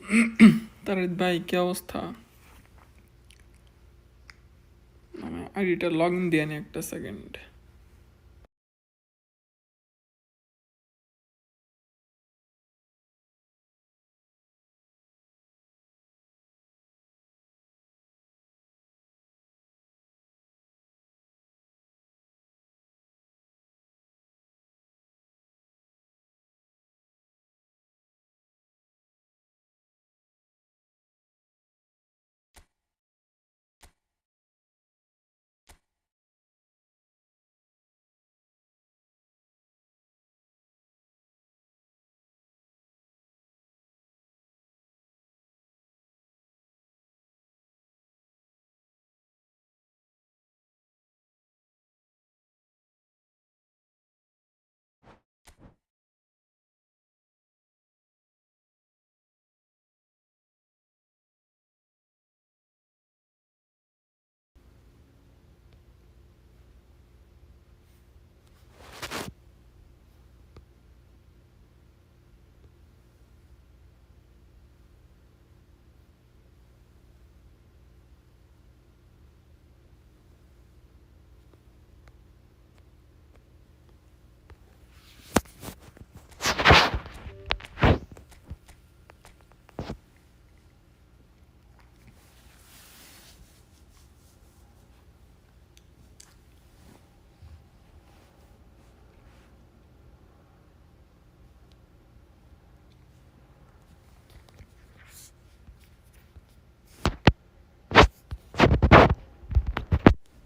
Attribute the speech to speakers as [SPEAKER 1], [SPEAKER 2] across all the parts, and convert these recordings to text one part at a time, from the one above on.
[SPEAKER 1] তারিদ ভাই কি অবস্থা? মানে আইডিটা লগ ইন দিয়ে নি একটা সেকেন্ড।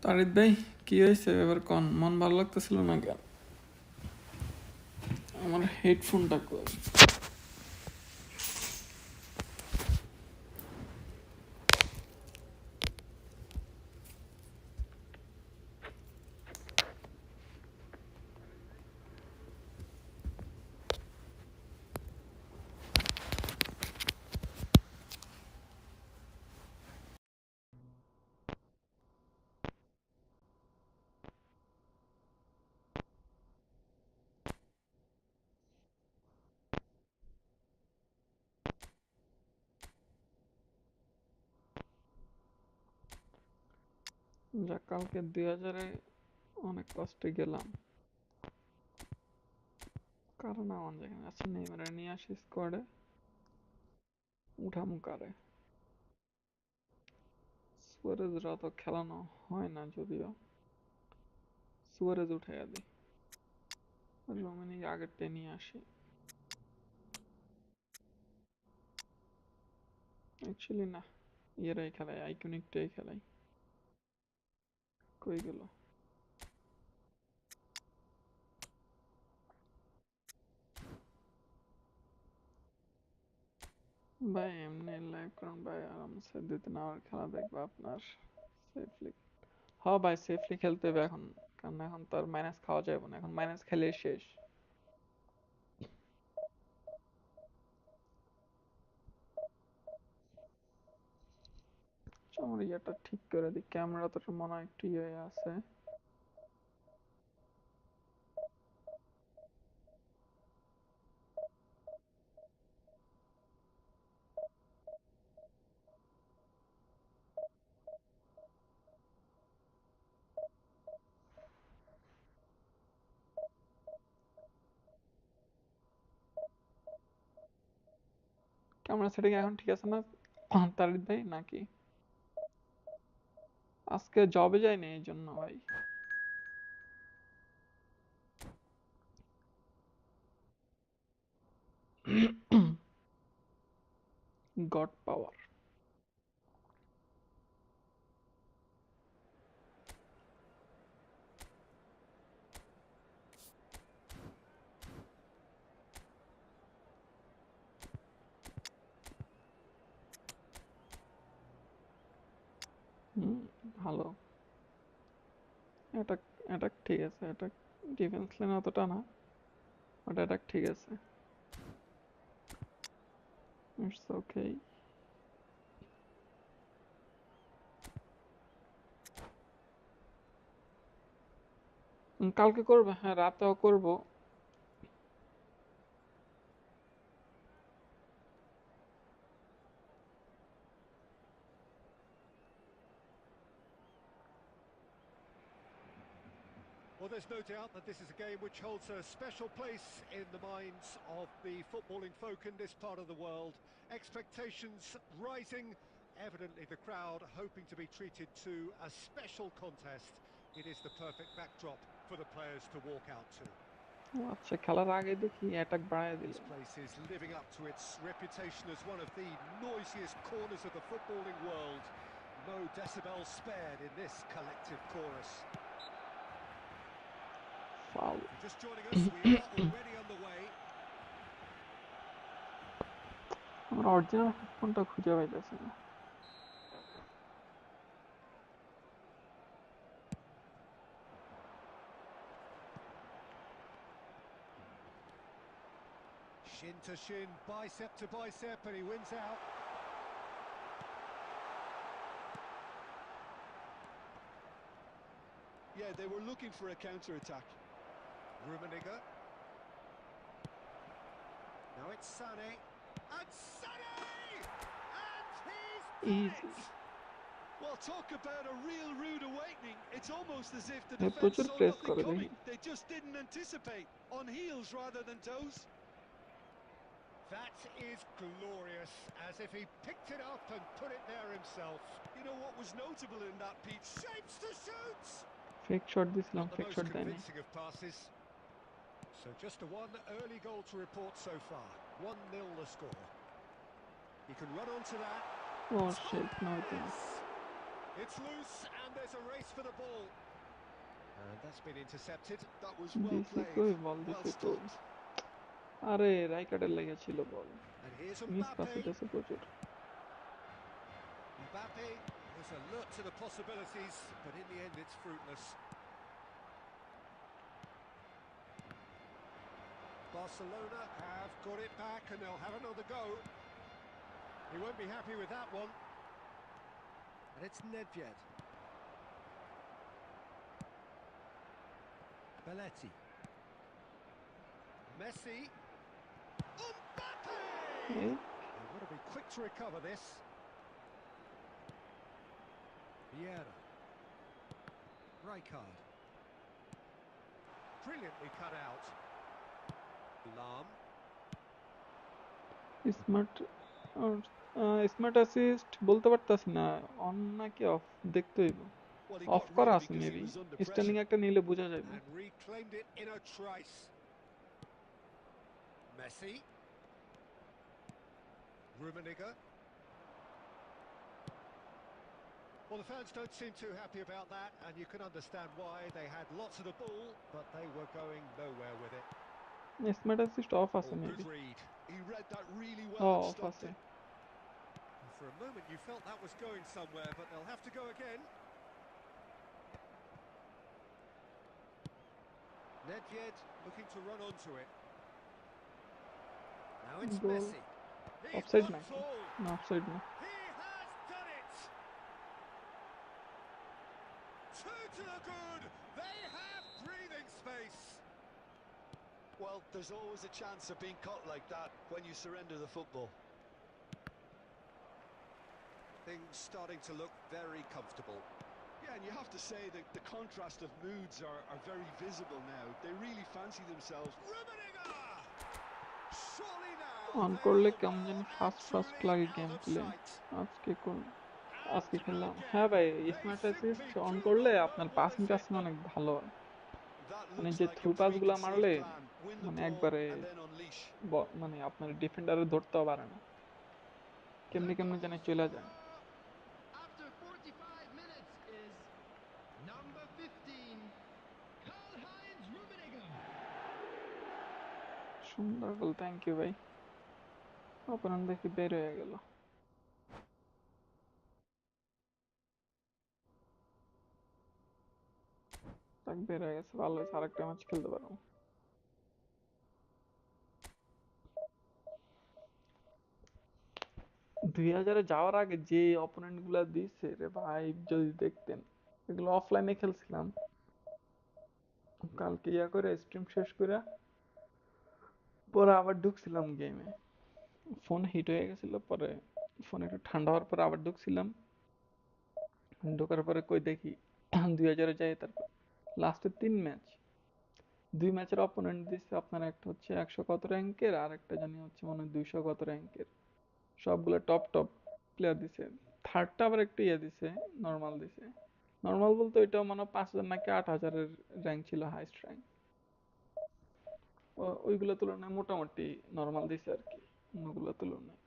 [SPEAKER 1] তারিদ ভাই কি হয়েছে এবার কোন? মন ভালো লাগতেছিল না কেন? আমার হেডফোনটা কই? যা কালকে 2000-এ অনেক কষ্টে গেলাম, কারণ আমার যেখানে আছে নেইমারে নিয়ে আসি স্কোয়াডে, উঠামু কারে? সুয়ারেজরা তো খেলানো হয় না, যদিও সুয়ারেজ উঠাইয়া দিই, রোমানিকে আগেরটাই নিয়ে আসি। অ্যাকচুয়ালি না, ইয়েরাই খেলাই, আইকনিকটাই খেলাই। কই গেল? ভাই এমনি লাইভ করুন ভাই, আরামসে 2-3 আওয়ার খেলা দেখবো আপনার সেফলি। হ্যাঁ ভাই, সেফলি খেলতে হবে এখন, কারণ এখন তো আর মাইনাস খাওয়া যাবে না, এখন মাইনাস খেলে শেষ। আমার ইয়েটা ঠিক করে দিই, ক্যামেরা তো মনে হয় একটু ইয়ে আছে। ক্যামেরা সেটিং এখন ঠিক আছে না তারিদ ভাই, নাকি আজকে জবে যায়নি এই জন্য ভাই? গড পাওয়ার। হুম, ভালো। অ্যাটাক, অ্যাটাক ঠিক আছে, অ্যাটাক ডিফেন্স লাইন অতটা না, বাট অ্যাটাক ঠিক আছে, ইটস ওকে। কালকে করবে, হ্যাঁ রাতেও করব।
[SPEAKER 2] there's no doubt that this is a game which holds a special place in the minds of the footballing folk in this part of the world. Expectations rising, evidently the crowd hoping to be treated to a special contest. It is the perfect backdrop for the players to walk out to.
[SPEAKER 1] আচ্ছা, খেলার আগে দেখি attack বাড়ায় দিল।
[SPEAKER 2] This place is living up to its reputation as one of the noisiest corners of the footballing world. No decibels spared in this collective chorus.
[SPEAKER 1] Foul.
[SPEAKER 2] If you're just joining us, we are already underway.
[SPEAKER 1] আমার original হেডফোনটা খুঁজে পাইতেছি না।
[SPEAKER 2] Shin to shin, bicep to bicep, and he wins out.
[SPEAKER 3] Yeah, they were looking for a counter-attack.
[SPEAKER 2] Rummenigge. Now it's Sané. And Sané! And he's
[SPEAKER 1] Easy.
[SPEAKER 2] done it!
[SPEAKER 3] Well, talk about a real rude awakening. It's almost as if the
[SPEAKER 1] A
[SPEAKER 3] defence
[SPEAKER 1] প্রচুর
[SPEAKER 3] saw
[SPEAKER 1] press
[SPEAKER 3] nothing
[SPEAKER 1] করে দেখি।
[SPEAKER 3] coming. They just didn't anticipate. On heels rather than toes.
[SPEAKER 2] That is glorious, as if he picked it up and put it there himself.
[SPEAKER 3] You know what was notable in that, Pete?
[SPEAKER 2] Shapes to shoot!
[SPEAKER 1] Fake shot দিছিলাম,
[SPEAKER 2] Not the
[SPEAKER 1] fake
[SPEAKER 2] most
[SPEAKER 1] shot দেয়নি।
[SPEAKER 2] convincing of passes. So just a one early goal to report so far. 1-0 the score. He can run onto that.
[SPEAKER 1] Oh shit, no it didn't.
[SPEAKER 2] It's loose and there's a race for the ball. And that's been intercepted.
[SPEAKER 3] That was well
[SPEAKER 1] দিছি
[SPEAKER 3] played.
[SPEAKER 1] কই বল
[SPEAKER 3] Well
[SPEAKER 1] দিছি কই?
[SPEAKER 3] stopped.
[SPEAKER 1] আরে রাইকার্ডের লেগেছিল বল।
[SPEAKER 2] And here's
[SPEAKER 1] miss pass
[SPEAKER 2] Mbappe.
[SPEAKER 1] হইতেছে প্রচুর।
[SPEAKER 2] Mbappe was alert to the possibilities, but in the end it's fruitless. Barcelona have got it back and they'll have another go. He won't be happy with that one. And it's Nedved. Belletti. Messi. Mbappe!
[SPEAKER 1] Eh?
[SPEAKER 2] They've got to be quick to recover this. Vieira. Rijkaard. Brilliantly cut out. Lam.
[SPEAKER 1] Smart smart assist বলতে পারতাছি না, on নাকি of দেখতে হইব।
[SPEAKER 3] Well, he
[SPEAKER 1] of
[SPEAKER 3] got
[SPEAKER 1] করা
[SPEAKER 3] rid
[SPEAKER 1] আছে
[SPEAKER 3] because he
[SPEAKER 1] maybe,
[SPEAKER 3] was under
[SPEAKER 1] standing
[SPEAKER 3] pressure.
[SPEAKER 1] একটা নিলে বোঝা যাবে।
[SPEAKER 2] And reclaimed it in a trice. Messi. Rummenigge. Well, the fans don't seem too happy about that, and you can understand why. They had lots of the ball, but they were going nowhere with it.
[SPEAKER 1] Smart assist off আছে
[SPEAKER 2] Oh,
[SPEAKER 1] maybe.
[SPEAKER 2] good read.
[SPEAKER 3] He read that really
[SPEAKER 1] ও
[SPEAKER 3] well and
[SPEAKER 1] off
[SPEAKER 3] stopped
[SPEAKER 1] আছে।
[SPEAKER 3] it.
[SPEAKER 2] For a moment you felt that was going somewhere, but they'll have to go again. Nedved looking to run onto it. Now it's
[SPEAKER 1] Goal.
[SPEAKER 2] Messi. He's
[SPEAKER 1] offside
[SPEAKER 2] got
[SPEAKER 1] নাকি?
[SPEAKER 2] full.
[SPEAKER 1] না offside না।
[SPEAKER 2] He has done it. Two to the good. They have breathing space.
[SPEAKER 3] Well, there's always a chance of being caught like that when you surrender the football.
[SPEAKER 2] Things starting to look very comfortable.
[SPEAKER 3] Yeah, and you have to say that the contrast of moods are very visible now. They really fancy themselves.
[SPEAKER 2] Rummenigge! Surely now
[SPEAKER 1] on
[SPEAKER 2] they
[SPEAKER 1] করলে
[SPEAKER 2] are
[SPEAKER 1] কেমন
[SPEAKER 2] well
[SPEAKER 1] জানি
[SPEAKER 2] and
[SPEAKER 1] first first
[SPEAKER 2] truly
[SPEAKER 1] লাগে
[SPEAKER 2] out
[SPEAKER 1] game
[SPEAKER 2] of
[SPEAKER 1] play.
[SPEAKER 2] sight.
[SPEAKER 1] আজকে খেললাম।
[SPEAKER 2] And
[SPEAKER 1] হ্যাঁ ভাই,
[SPEAKER 2] again, they
[SPEAKER 1] smart
[SPEAKER 2] simply
[SPEAKER 1] assist on
[SPEAKER 2] do
[SPEAKER 1] করলে
[SPEAKER 2] not know
[SPEAKER 1] আপনার
[SPEAKER 2] what
[SPEAKER 1] passing
[SPEAKER 2] has hit
[SPEAKER 1] টাসিং
[SPEAKER 2] them.
[SPEAKER 1] অনেক ভালো হয়।
[SPEAKER 3] That
[SPEAKER 1] মানে
[SPEAKER 3] looks
[SPEAKER 1] যে
[SPEAKER 3] like
[SPEAKER 1] থ্রু
[SPEAKER 3] a
[SPEAKER 1] পাসগুলো
[SPEAKER 3] preconceived
[SPEAKER 1] মারলে
[SPEAKER 3] plan. Win the
[SPEAKER 1] মানে
[SPEAKER 3] ball
[SPEAKER 1] একবারে
[SPEAKER 3] and then unleash.
[SPEAKER 1] মানে আপনার ডিফেন্ডারে ধরতেও পারে না, কেমনে কেমনে জানি চলে যায়।
[SPEAKER 4] After 45 minutes is number 15, Karl-Heinz Rummenigge.
[SPEAKER 1] সুন্দর গোল, থ্যাংক ইউ ভাই। অপরান দেখি বের হয়ে গেল। তাক বের হয়ে গেছে, ভালো হয়েছে, আরেকটা ম্যাচ খেলতে পারবো। 2000-এ যাওয়ার আগে যে অপোনেন্ট গুলা দিচ্ছে রে ভাই, যদি দেখতেন। এগুলো অফলাইনে খেলছিলাম, কালকে ইয়া করে স্ট্রিম শেষ করে পরে আবার ঢুকছিলাম গেমে। ফোন হিট হয়ে গেছিল, পরে ফোন একটু ঠান্ডা হওয়ার পর আবার ঢুকছিলাম। ঢোকার পরে কই দেখি 2000-এ যাই, তারপর লাস্টের 3 ম্যাচ দুই ম্যাচের অপোনেন্ট দিছে আপনার, একটা হচ্ছে 100 কত র্যাঙ্কের, আর একটা জানি হচ্ছে মনে হয় 200 কত র্যাঙ্কের। সবগুলো টপ টপ প্লেয়ার দিছে। থার্ডটা আবার একটু ইয়ে দিছে, নর্মাল দিছে। নর্মাল বলতে ওইটাও মনে হয় 5000 নাকি 8000-এর র্যাঙ্ক ছিল, হাইস্ট র্যাঙ্ক। ওইগুলো তুলনায় মোটামুটি নর্মাল দিছে আর কি, অন্যগুলোর তুলনায়।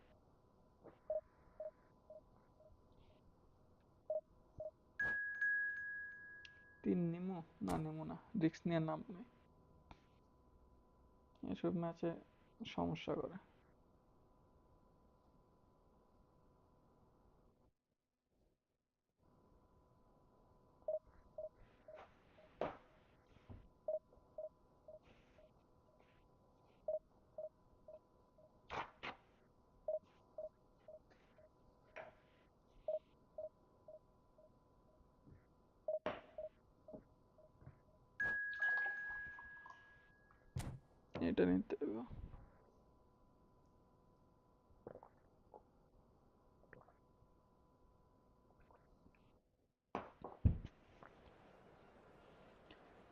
[SPEAKER 1] 3 নিমো না, নিমো না, রিস্ক নিয়ে নাম নেই, এসব ম্যাচে সমস্যা করে। এটা নিতে হবে।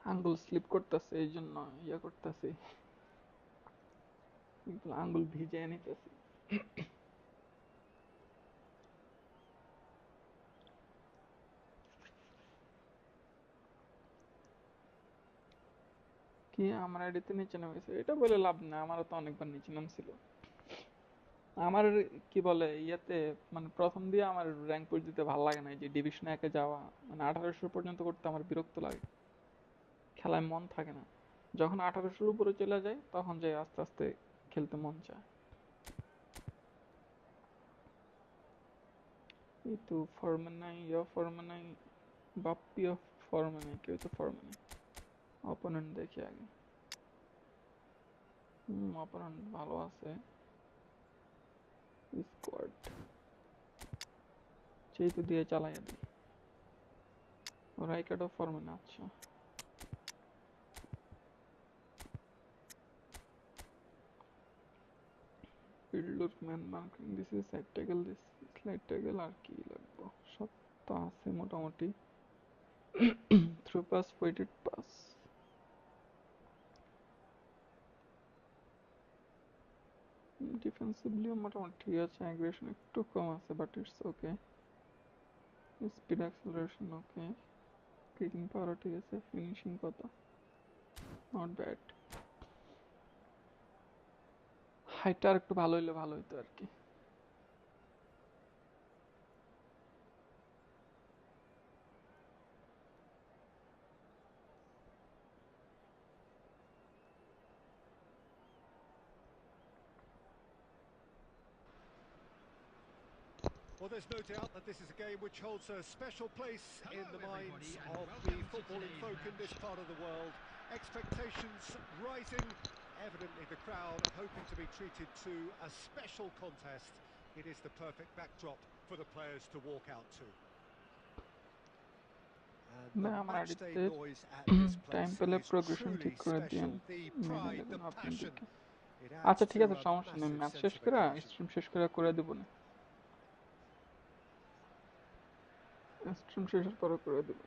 [SPEAKER 1] আঙ্গুল স্লিপ করতেছে, এই জন্য ইয়া করতেছি, আঙ্গুল ভিজে নিতেছি। কি আমার আইডিতে নিচে নেমেছে, এটা বলে লাভ না, আমারও তো অনেকবার নিচে নামছিল। আমার কি বলে ইয়াতে, মানে প্রথম দিয়ে আমার র্যাঙ্ক পুশ দিতে ভালো লাগে না, এই যে ডিভিশন 1-এ যাওয়া, মানে 1800 পর্যন্ত করতে আমার বিরক্ত লাগে, খেলায় মন থাকে না। যখন 1800-এর উপরে চলে যায় তখন যাই আস্তে আস্তে খেলতে মন চায়। এই তো ফর্মে নাই, ফর্মে নাই, বাপ্পিও ফর্মে নাই, কেউ তো ফর্মে নেই। অপোনেন্ট দেখি আগে। অপোনেন্ট ভালো আছে। স্কোয়াড সেই তো দিয়ে চালাইয়া দিই। রাইকার্ডও ফর্মে না, আচ্ছা। ফিল্ডার ম্যান মার্কিং দিছে, সাইড ট্যাকেল দিছে, স্লাইড ট্যাকেল, আর কি লাগবে, সব তো আছে মোটামুটি। থ্রু পাস, ওয়েটেড পাস, ডিফেন্সিভলিও মোটামুটি ঠিক আছে, অ্যাগ্রেশন একটু কম আছে but it's okay, speed acceleration okay, kicking পাওয়ার ঠিক আছে, ফিনিশিং কত, নট ব্যাড। হাইটটা আর একটু ভালো হইলে ভালো হইতো আর কি।
[SPEAKER 2] Well, there's no doubt that this is a game which holds a special place in the
[SPEAKER 4] Hello,
[SPEAKER 2] minds
[SPEAKER 4] everybody, and
[SPEAKER 2] of the
[SPEAKER 4] welcome to
[SPEAKER 2] footballing
[SPEAKER 4] today's
[SPEAKER 2] folk in
[SPEAKER 4] match.
[SPEAKER 2] this part of the world. Expectations rising, evidently the crowd hoping to be treated to a special contest. It is the perfect backdrop for the players to walk out to. And the
[SPEAKER 1] আমার
[SPEAKER 2] match day
[SPEAKER 1] আইডিতে
[SPEAKER 2] noise at this
[SPEAKER 1] time
[SPEAKER 2] place
[SPEAKER 1] পেলে
[SPEAKER 2] is
[SPEAKER 1] progression ঠিক
[SPEAKER 2] truly
[SPEAKER 1] করে দিয়েন,
[SPEAKER 2] special. The
[SPEAKER 1] মেনে
[SPEAKER 2] pride, the
[SPEAKER 1] নেবেন আপনি
[SPEAKER 2] passion.
[SPEAKER 1] দেখে।
[SPEAKER 2] It adds
[SPEAKER 1] আচ্ছা ঠিক
[SPEAKER 2] to
[SPEAKER 1] আছে,
[SPEAKER 2] a
[SPEAKER 1] সমস্যা নেই,
[SPEAKER 2] massive
[SPEAKER 1] ম্যাচ
[SPEAKER 2] sense
[SPEAKER 1] শেষ
[SPEAKER 2] of
[SPEAKER 1] করে
[SPEAKER 2] occasion.
[SPEAKER 1] স্ট্রিম শেষ করে দেবো না, স্ট্রিম শেষের পরে করে দেবো।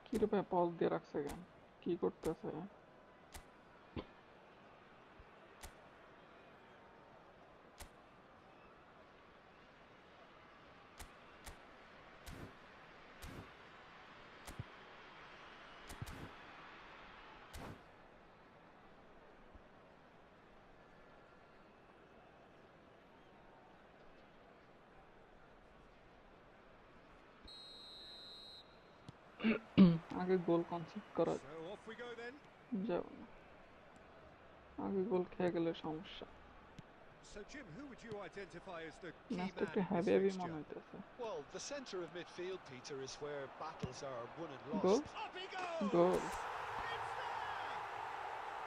[SPEAKER 1] কি রে ভাই, পজ দিয়ে রাখছে কেন, কি করতেছে? আগে গোল কনসিড করা
[SPEAKER 2] So off we go then.
[SPEAKER 1] যাবে না, আগে গোল খেয়ে গেলে সমস্যা।
[SPEAKER 2] So Jim, who would you identify as the key
[SPEAKER 1] ম্যাচটা
[SPEAKER 2] man
[SPEAKER 1] একটু
[SPEAKER 2] in this
[SPEAKER 1] হ্যাভি হ্যাভি মনে
[SPEAKER 2] fixture?
[SPEAKER 1] হইতেছে।
[SPEAKER 3] Well, the centre of midfield, Peter, is where battles are won and
[SPEAKER 1] goal,
[SPEAKER 3] lost.
[SPEAKER 2] Up he goes!
[SPEAKER 1] Goal.
[SPEAKER 2] It's there!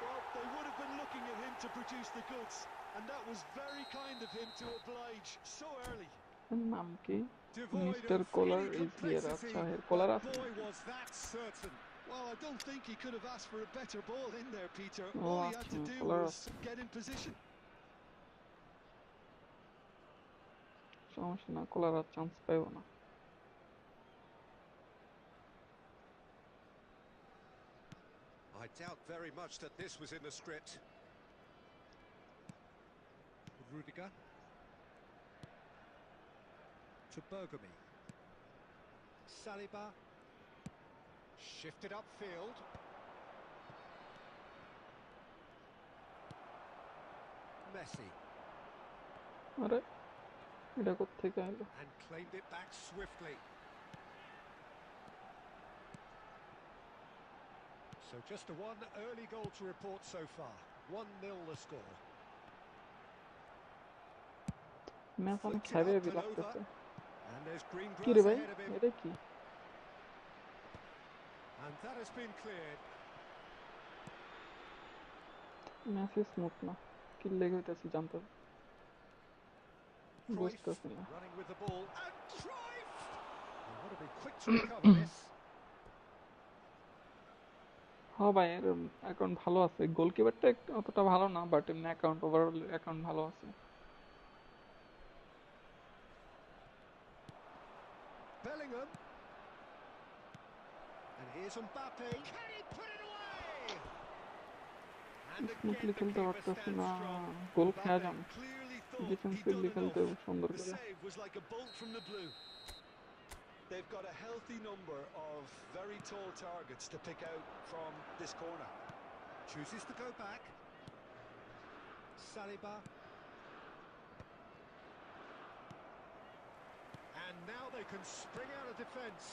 [SPEAKER 3] Well, they would have been looking at him to produce the goods, and that was very kind of him to oblige so early.
[SPEAKER 1] নাম কি?
[SPEAKER 2] Devoid
[SPEAKER 1] mister
[SPEAKER 2] of
[SPEAKER 1] caller
[SPEAKER 2] any
[SPEAKER 1] is here.
[SPEAKER 2] complexity,
[SPEAKER 1] আচ্ছা, এর
[SPEAKER 2] but
[SPEAKER 1] কলার আছে
[SPEAKER 2] boy
[SPEAKER 1] নাকি?
[SPEAKER 2] was that certain.
[SPEAKER 3] Well, I don't think he could have asked for a better ball in there, Peter.
[SPEAKER 1] O
[SPEAKER 3] All he had
[SPEAKER 1] আচ্ছা,
[SPEAKER 3] to do
[SPEAKER 1] collar
[SPEAKER 3] was
[SPEAKER 1] আছে,
[SPEAKER 3] get in position.
[SPEAKER 1] সমস্যা না, কলার আর chance পাইব না।
[SPEAKER 2] I doubt very much that this was in the script. Rudiger to Bergamy. Saliba shifted upfield. Messi
[SPEAKER 1] আরে এটা কোত্থেকে এলো?
[SPEAKER 2] and claimed it back swiftly. So just a one early goal to report so far. 1-0 the score.
[SPEAKER 1] Match অনেক
[SPEAKER 2] Flicked it
[SPEAKER 1] heavy
[SPEAKER 2] up
[SPEAKER 1] heavy
[SPEAKER 2] and over.
[SPEAKER 1] লাগতেছে।
[SPEAKER 2] And there's green
[SPEAKER 1] কি রে
[SPEAKER 2] grass
[SPEAKER 1] ভাই,
[SPEAKER 2] ahead of him.
[SPEAKER 1] এটা কি?
[SPEAKER 2] And that has been cleared.
[SPEAKER 1] Match smooth না, কি লেগে হইতেছি জানতে
[SPEAKER 2] Cruyff
[SPEAKER 1] বুঝতেছি না।
[SPEAKER 2] running with the ball. And Cruyff! He would have been quick to recover this.
[SPEAKER 1] হ্যাঁ ভাই, এর অ্যাকাউন্ট ভালো আছে, গোলকিপারটা একটু অতটা ভালো না, বাট এমনি অ্যাকাউন্ট ওভারঅল অ্যাকাউন্ট ভালো আছে।
[SPEAKER 2] Bellingham. And here's Mbappe. Can he put it away? And again
[SPEAKER 1] smoothly
[SPEAKER 2] the
[SPEAKER 1] খেলতে
[SPEAKER 2] keeper
[SPEAKER 1] পারতেছি
[SPEAKER 2] stands
[SPEAKER 1] না,
[SPEAKER 2] strong.
[SPEAKER 1] গোল খেয়া যান।
[SPEAKER 3] Mbappe clearly thought he'd
[SPEAKER 1] defensively
[SPEAKER 3] done
[SPEAKER 1] খেলতে
[SPEAKER 3] enough.
[SPEAKER 1] সুন্দর
[SPEAKER 3] The
[SPEAKER 1] করে।
[SPEAKER 3] save was like a bolt from the blue. They've got a healthy number of very tall targets to pick out from this corner.
[SPEAKER 2] Chooses to go back. Saliba. And now they can spring out of defence.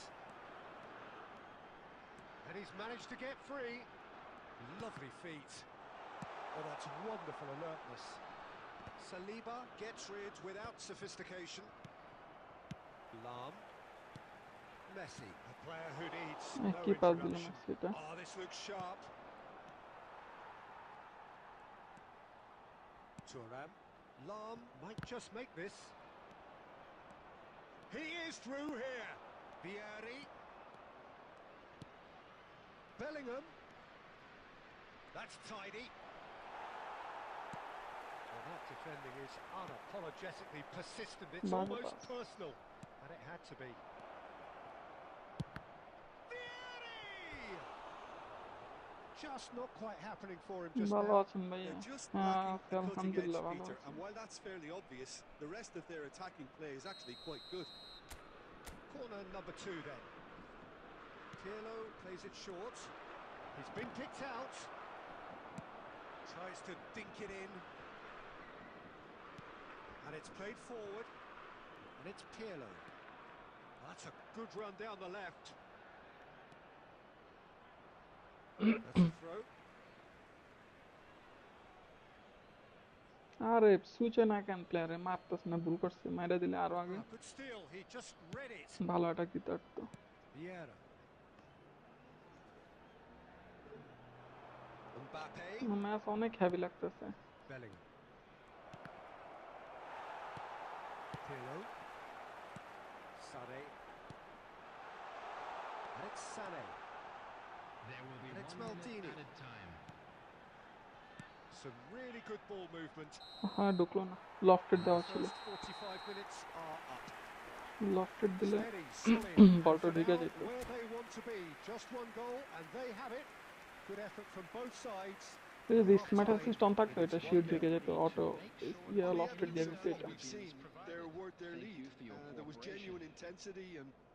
[SPEAKER 2] And he's managed to get free. Lovely feet. Oh, that's wonderful alertness. Saliba gets rid without sophistication. Lam. Messi, a player who needs no
[SPEAKER 1] কি pass দিল
[SPEAKER 2] introduction.
[SPEAKER 1] Messi এটা?
[SPEAKER 2] Oh, this looks sharp. Thuram. Lam might just make this. He is through here. Vieri. Bellingham. That's tidy. Well, that defending is unapologetically persistent. It's
[SPEAKER 1] Bad
[SPEAKER 2] almost
[SPEAKER 1] pass.
[SPEAKER 2] personal. And it had to be. Vieri! Just not quite happening for him just
[SPEAKER 1] ভালো
[SPEAKER 2] now.
[SPEAKER 1] আছেন ভাইয়া?
[SPEAKER 3] They're just
[SPEAKER 1] হ্যাঁ
[SPEAKER 3] lacking
[SPEAKER 1] আছি,
[SPEAKER 3] a cutting edge,
[SPEAKER 1] আলহামদুলিল্লাহ ভালো
[SPEAKER 3] Peter.
[SPEAKER 1] আছি।
[SPEAKER 3] And while that's fairly obvious, the rest of their attacking play is actually quite good.
[SPEAKER 2] Corner number 2 then. Pirlo plays it short. He's been picked out. Tries to dink it in. And it's played forward. And it's Pirlo. That's a good run down the left. That's a throw.
[SPEAKER 1] আরে সুইচে না কেন প্লেয়ারে মারতেছ না, ভুল করছে, মাইরা দিলে আরো আগে
[SPEAKER 2] Ah, good steal. He just read it.
[SPEAKER 1] ভালো অ্যাটাক দিতে পারতো।
[SPEAKER 2] Vieira. Mbappe.
[SPEAKER 1] ম্যাচ অনেক হেভি লাগতেছে।
[SPEAKER 2] Bellingham. Pirlo. Sane. And it's Sane.
[SPEAKER 4] There will be
[SPEAKER 2] And it's
[SPEAKER 4] 1 minute
[SPEAKER 2] Maldini.
[SPEAKER 4] added time.
[SPEAKER 2] Some really good ball movement.
[SPEAKER 1] হ্যাঁ ঢুকলো না, lofted দেওয়া
[SPEAKER 2] The
[SPEAKER 1] ছিল,
[SPEAKER 2] first 45 minutes are up.
[SPEAKER 1] Lofted দিলে
[SPEAKER 2] Steady, solid. And
[SPEAKER 1] বলটা
[SPEAKER 2] for
[SPEAKER 1] ঢুকে
[SPEAKER 2] now,
[SPEAKER 1] যেত।
[SPEAKER 2] where they want to be. Just one goal, and they have it. Good effort from both sides.
[SPEAKER 1] এই যে স্মার্ট
[SPEAKER 2] Half-time,
[SPEAKER 1] অ্যাসিস্ট অন থাকতো, এটা sure ঢুকে যেত, auto yeah
[SPEAKER 3] On the
[SPEAKER 1] lofted দিয়ে
[SPEAKER 3] evidence of
[SPEAKER 1] দিত
[SPEAKER 3] what
[SPEAKER 1] এটা।
[SPEAKER 3] we've seen, they're worth their lead. There was genuine intensity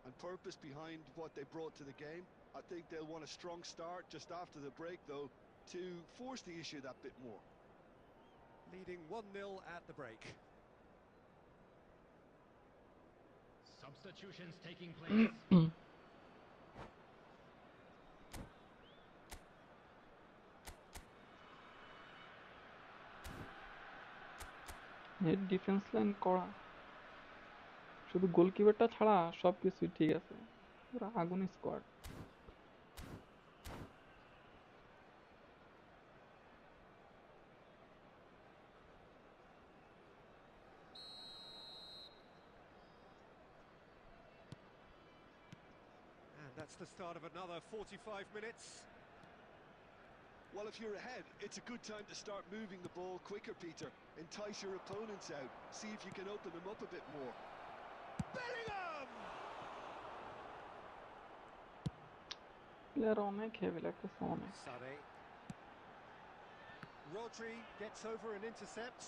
[SPEAKER 3] and purpose behind what they brought to the game. I think they'll want a strong start just after the break, though, to force the issue that bit more.
[SPEAKER 2] leading 1-0 at the break.
[SPEAKER 4] Substitutions taking place.
[SPEAKER 1] এর defence line করা, শুধু গোলকিপারটা ছাড়া সবকিছুই ঠিক আছে, পুরো আগুন squad.
[SPEAKER 2] That's the start of another 45 minutes.
[SPEAKER 3] Well, if you're ahead, it's a good time to start moving the ball quicker, Peter. Entice your opponents out. See if you can open them up a bit more. Bellingham!
[SPEAKER 1] Player অনেক heavy লাগতেছে অনেক।
[SPEAKER 2] Sade. Rodri gets over and intercepts.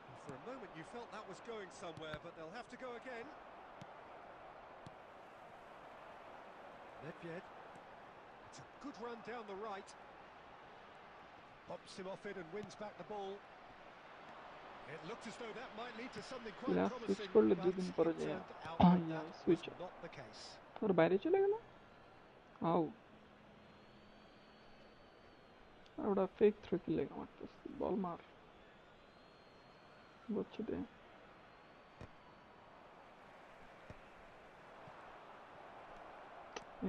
[SPEAKER 2] And for a moment you felt that was going somewhere, but they'll have to go again. Nedved. It's a good run down the right. Bumps him off it and wins back the ball. It looked as though that might lead to something quite
[SPEAKER 1] player switch
[SPEAKER 2] promising,
[SPEAKER 1] করলে
[SPEAKER 2] but
[SPEAKER 1] 2 দিন পরে
[SPEAKER 2] it
[SPEAKER 1] যায়
[SPEAKER 2] turned out that
[SPEAKER 1] yeah
[SPEAKER 2] that was
[SPEAKER 1] switch
[SPEAKER 2] not the case.
[SPEAKER 1] তোর বাইরে চলে গেল আউ আর ওটা ফেক থ্রো কি লেগে মারতেছে বল মার বুঝছি দে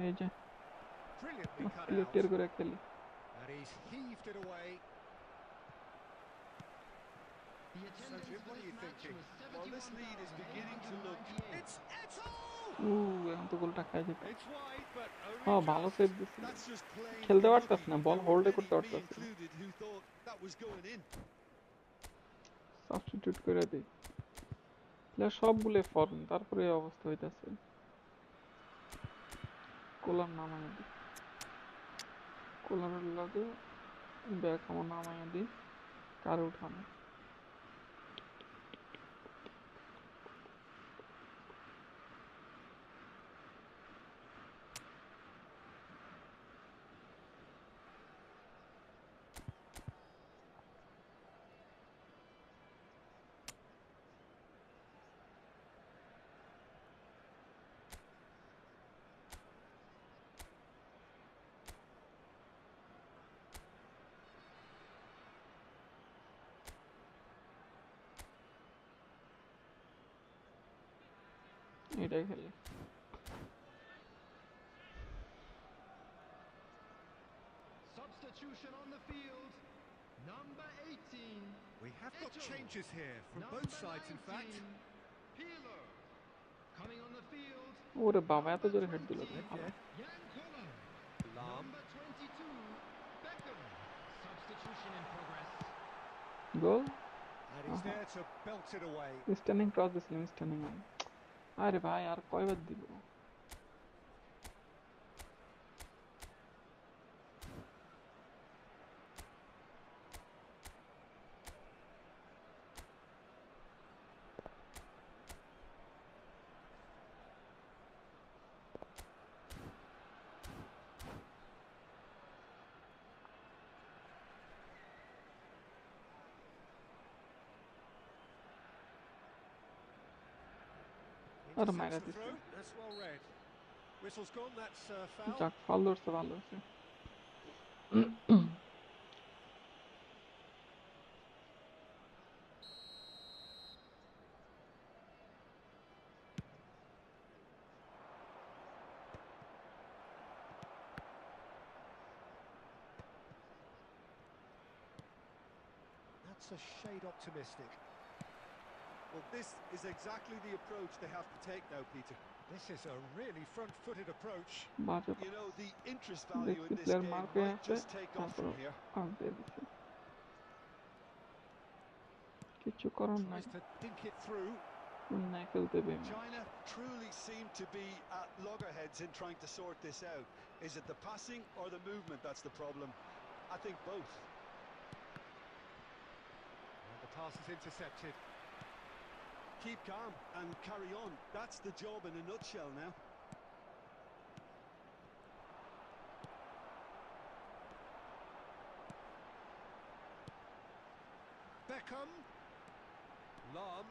[SPEAKER 1] এই যে
[SPEAKER 2] Brilliantly cut out.
[SPEAKER 1] ক্লিয়ার করে খেলি
[SPEAKER 2] And he's heaved it away.
[SPEAKER 4] The attendance
[SPEAKER 2] Jim,
[SPEAKER 4] for
[SPEAKER 2] what are
[SPEAKER 4] this
[SPEAKER 2] you
[SPEAKER 4] match
[SPEAKER 2] thinking?
[SPEAKER 4] was
[SPEAKER 3] Well, this lead is beginning to look...
[SPEAKER 4] 71,898.
[SPEAKER 2] It's Eto'o!
[SPEAKER 1] এখন তো গোলটা খাই যেত
[SPEAKER 2] It's wide, but
[SPEAKER 1] হ্যাঁ
[SPEAKER 2] only
[SPEAKER 1] ভালো
[SPEAKER 2] just.
[SPEAKER 1] Save দিছিল
[SPEAKER 3] That's just plain
[SPEAKER 1] খেলতে
[SPEAKER 3] unlucky.
[SPEAKER 1] পারতাস না বল
[SPEAKER 3] There were
[SPEAKER 1] হোল্ডে
[SPEAKER 3] many,
[SPEAKER 1] করতে
[SPEAKER 3] me
[SPEAKER 1] পারতাস না
[SPEAKER 3] included, who thought that was going in.
[SPEAKER 1] Substitute করে দিই প্লেয়ার সবগুলো ফরেন তারপরে এই অবস্থা হইতাছে কোলার নামায় দিই কোলারের লগে ব্যাক আমার নামায় দিই কার উঠানো এটাই খেলি
[SPEAKER 4] Substitution on the field. Number 18.
[SPEAKER 2] We have got
[SPEAKER 4] Eto'o.
[SPEAKER 2] changes here from
[SPEAKER 4] Number
[SPEAKER 2] both sides, in
[SPEAKER 4] 19,
[SPEAKER 2] fact.
[SPEAKER 4] Peeler. Coming on the field.
[SPEAKER 1] ওরে বাবা এত
[SPEAKER 4] Number
[SPEAKER 1] জোরে হেড দিল
[SPEAKER 4] 20,
[SPEAKER 1] ভালো
[SPEAKER 2] Nedved.
[SPEAKER 4] Yankola.
[SPEAKER 2] Lam.
[SPEAKER 4] Number 22, Beckham. Substitution in progress.
[SPEAKER 1] Goal
[SPEAKER 2] And he's there to belt it away.
[SPEAKER 1] Standing cross দিছিলাম standing আরে ভাই আর কয়বার দিব আরে
[SPEAKER 2] Intercepts
[SPEAKER 1] মাইরা
[SPEAKER 2] the
[SPEAKER 1] দিছে
[SPEAKER 2] throw. That's well read. Whistle's gone. That's foul.
[SPEAKER 1] যাক ফাল ধরছে ভালো হয়েছে
[SPEAKER 2] That's a shade optimistic.
[SPEAKER 3] Well, this is exactly the approach they have to take now, Peter.
[SPEAKER 2] This is a really front-footed approach.
[SPEAKER 1] বাজে
[SPEAKER 3] You know, the interest value
[SPEAKER 1] দেখছি
[SPEAKER 3] in this
[SPEAKER 1] player
[SPEAKER 3] game
[SPEAKER 1] মার করে
[SPEAKER 3] might
[SPEAKER 1] আসে
[SPEAKER 3] just take off
[SPEAKER 1] তারপর
[SPEAKER 3] from here.
[SPEAKER 1] Out দিয়ে দিছে কিছু করার নাই
[SPEAKER 2] Tries to dink it through.
[SPEAKER 1] না খেলতে পেয়ে
[SPEAKER 3] China truly seem to be at loggerheads in trying to sort this out. Is it the passing or the movement that's the problem? I think both.
[SPEAKER 2] And the pass is intercepted.
[SPEAKER 3] Keep calm and carry on. That's the job in a nutshell now.
[SPEAKER 2] Beckham. Lam.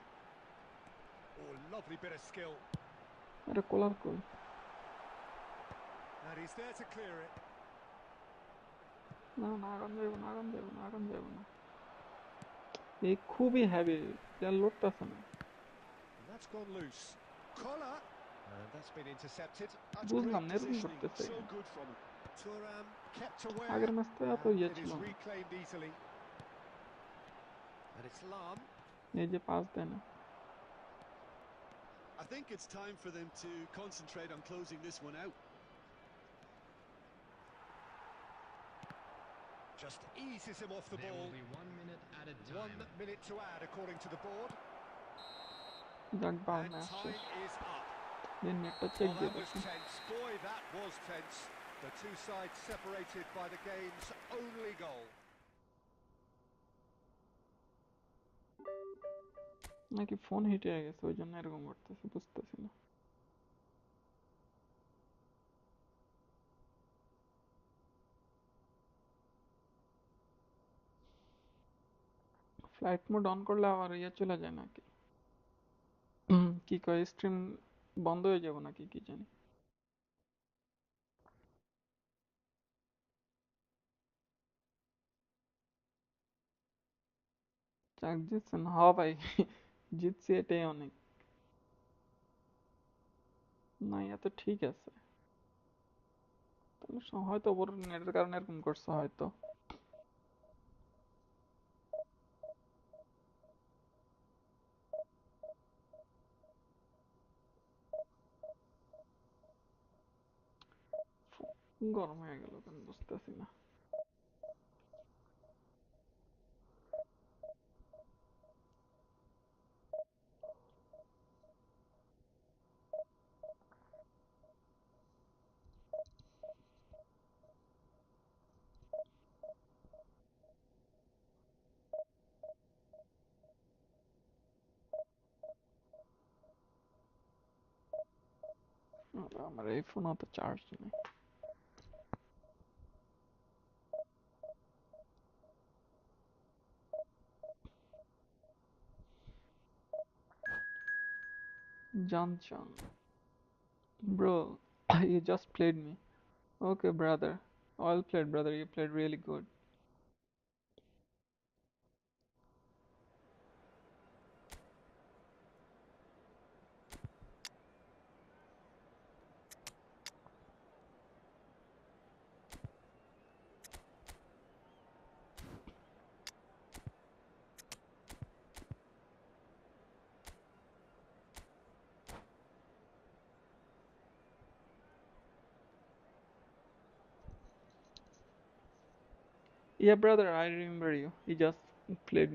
[SPEAKER 2] Oh, lovely bit of skill.
[SPEAKER 1] আরে কোলার কই
[SPEAKER 2] And he's there to clear it.
[SPEAKER 1] না না আগাম যাইব না আগাম যাইব না আগাম যাইব না এই খুবই হেভি প্লেয়ার লড়তেছে না
[SPEAKER 2] And that's gone loose. Collar. And that's been intercepted.
[SPEAKER 3] That's
[SPEAKER 1] বুঝলাম
[SPEAKER 3] great
[SPEAKER 1] না এরকম
[SPEAKER 3] positioning.
[SPEAKER 1] করতেছে
[SPEAKER 3] So good from him.
[SPEAKER 2] Thuram kept aware.
[SPEAKER 1] আগের ম্যাচ তো এত
[SPEAKER 2] And
[SPEAKER 1] ইয়ে
[SPEAKER 2] it
[SPEAKER 1] ছিল
[SPEAKER 2] is
[SPEAKER 1] না
[SPEAKER 2] reclaimed easily. And it's Lam.
[SPEAKER 1] এই যে পাস দেয় না
[SPEAKER 3] I think it's time for them to concentrate on closing this one out.
[SPEAKER 2] Just eases him off the
[SPEAKER 4] There
[SPEAKER 2] ball.
[SPEAKER 4] will be 1 minute at a time.
[SPEAKER 2] 1 minute to add according to the board.
[SPEAKER 1] যাক বাল
[SPEAKER 2] And
[SPEAKER 1] match শেষ।
[SPEAKER 2] time is up.
[SPEAKER 1] দিন নেটটা check
[SPEAKER 2] Well,
[SPEAKER 1] দিয়ে
[SPEAKER 2] that was
[SPEAKER 1] দেখি।
[SPEAKER 2] tense. Boy, that was tense. The two sides separated by the game's only goal.
[SPEAKER 1] নাকি phone hit হয়ে গেছে ওই জন্য এরকম করতেছে বুঝতেছি না। ফ্লাইট মোড অন করলে আবার ইয়ে চলে যায় নাকি? কি কয় স্ট্রিম বন্ধ হয়ে যাবে নাকি কি জানি। যাক জিতছেন, হ ভাই জিতছি এটাই অনেক। না ইয়া তো ঠিক আছে, তাহলে হয়তো ওর নেটের কারণে এরকম করছে হয়তো। গরম হয়ে গেল কেন বুঝতেছি না। আমার এই ফোনে তো চার্জ নেই। Johnson, bro, you just played me. Okay, brother. Well played, brother. You played really good. Yeah, brother, I remember you. You just played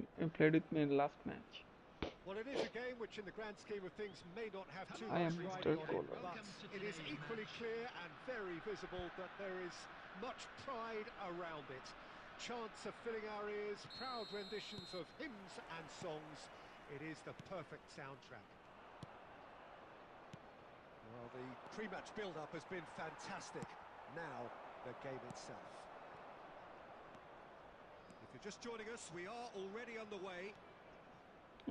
[SPEAKER 1] with me in the last match.
[SPEAKER 2] Well, it is a game which, in the grand scheme of things, may not have too
[SPEAKER 1] I
[SPEAKER 2] much
[SPEAKER 1] am
[SPEAKER 2] riding
[SPEAKER 1] Mr.
[SPEAKER 2] on it,
[SPEAKER 1] Kohler.
[SPEAKER 2] but it is equally clear and very visible that there is much pride around it. Chants are filling our ears, proud renditions of hymns and songs. It is the perfect soundtrack. Well, the pre-match build-up has been fantastic. Now, the game itself. If you're just joining us, we are already underway.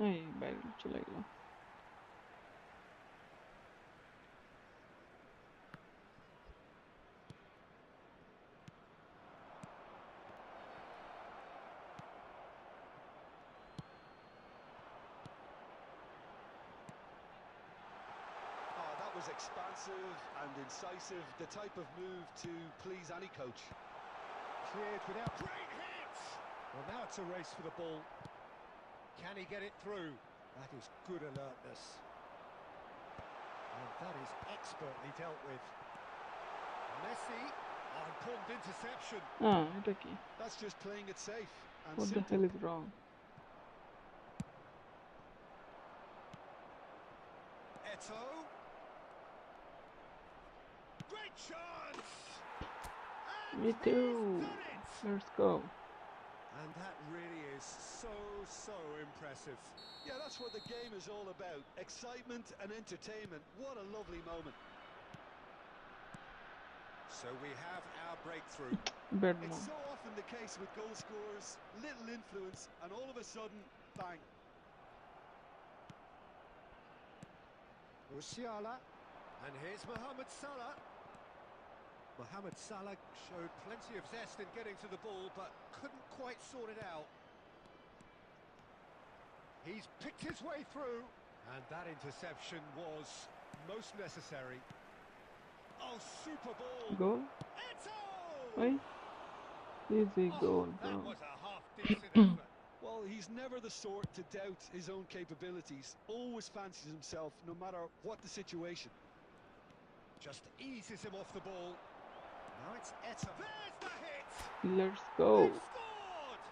[SPEAKER 1] এই বাইরে চলে গেল।
[SPEAKER 3] That was expansive and incisive, the type of move to please any coach.
[SPEAKER 2] Cleared without great hits. Well, now it's a race for the ball. Can he get it through? That is good alertness. And that is expertly dealt with. Messi, important interception.
[SPEAKER 1] এটা কি?
[SPEAKER 3] That's just playing it safe and
[SPEAKER 1] What the
[SPEAKER 3] simple.
[SPEAKER 1] hell is wrong?
[SPEAKER 2] Eto. Great chance!
[SPEAKER 1] Me
[SPEAKER 2] And
[SPEAKER 1] too.
[SPEAKER 2] he's done it!
[SPEAKER 1] Let's go.
[SPEAKER 2] And that really is so impressive.
[SPEAKER 3] Yeah, that's what the game is all about. Excitement and entertainment. What a lovely moment.
[SPEAKER 2] So we have our breakthrough.
[SPEAKER 1] Bad
[SPEAKER 3] It's
[SPEAKER 1] move.
[SPEAKER 3] so often the case with goal scorers, little influence, and all of a sudden, bang.
[SPEAKER 2] Musiala. And here's Mohamed Salah. Mohamed Salah showed plenty of zest in getting to the ball, but couldn't quite sort it out. He's picked his way through, and that interception was most necessary. Oh, super ball!
[SPEAKER 1] Goal?
[SPEAKER 2] Eto!
[SPEAKER 1] Wait. Easy goal,
[SPEAKER 2] That
[SPEAKER 1] bro.
[SPEAKER 2] was a half-decent effort.
[SPEAKER 3] Well, Well, he's never the sort to doubt his own capabilities. Always fancies himself, no matter what the situation.
[SPEAKER 2] Just eases him off the ball. Now it's Eto'o. There's the hit!
[SPEAKER 1] Let's go.
[SPEAKER 2] They've scored!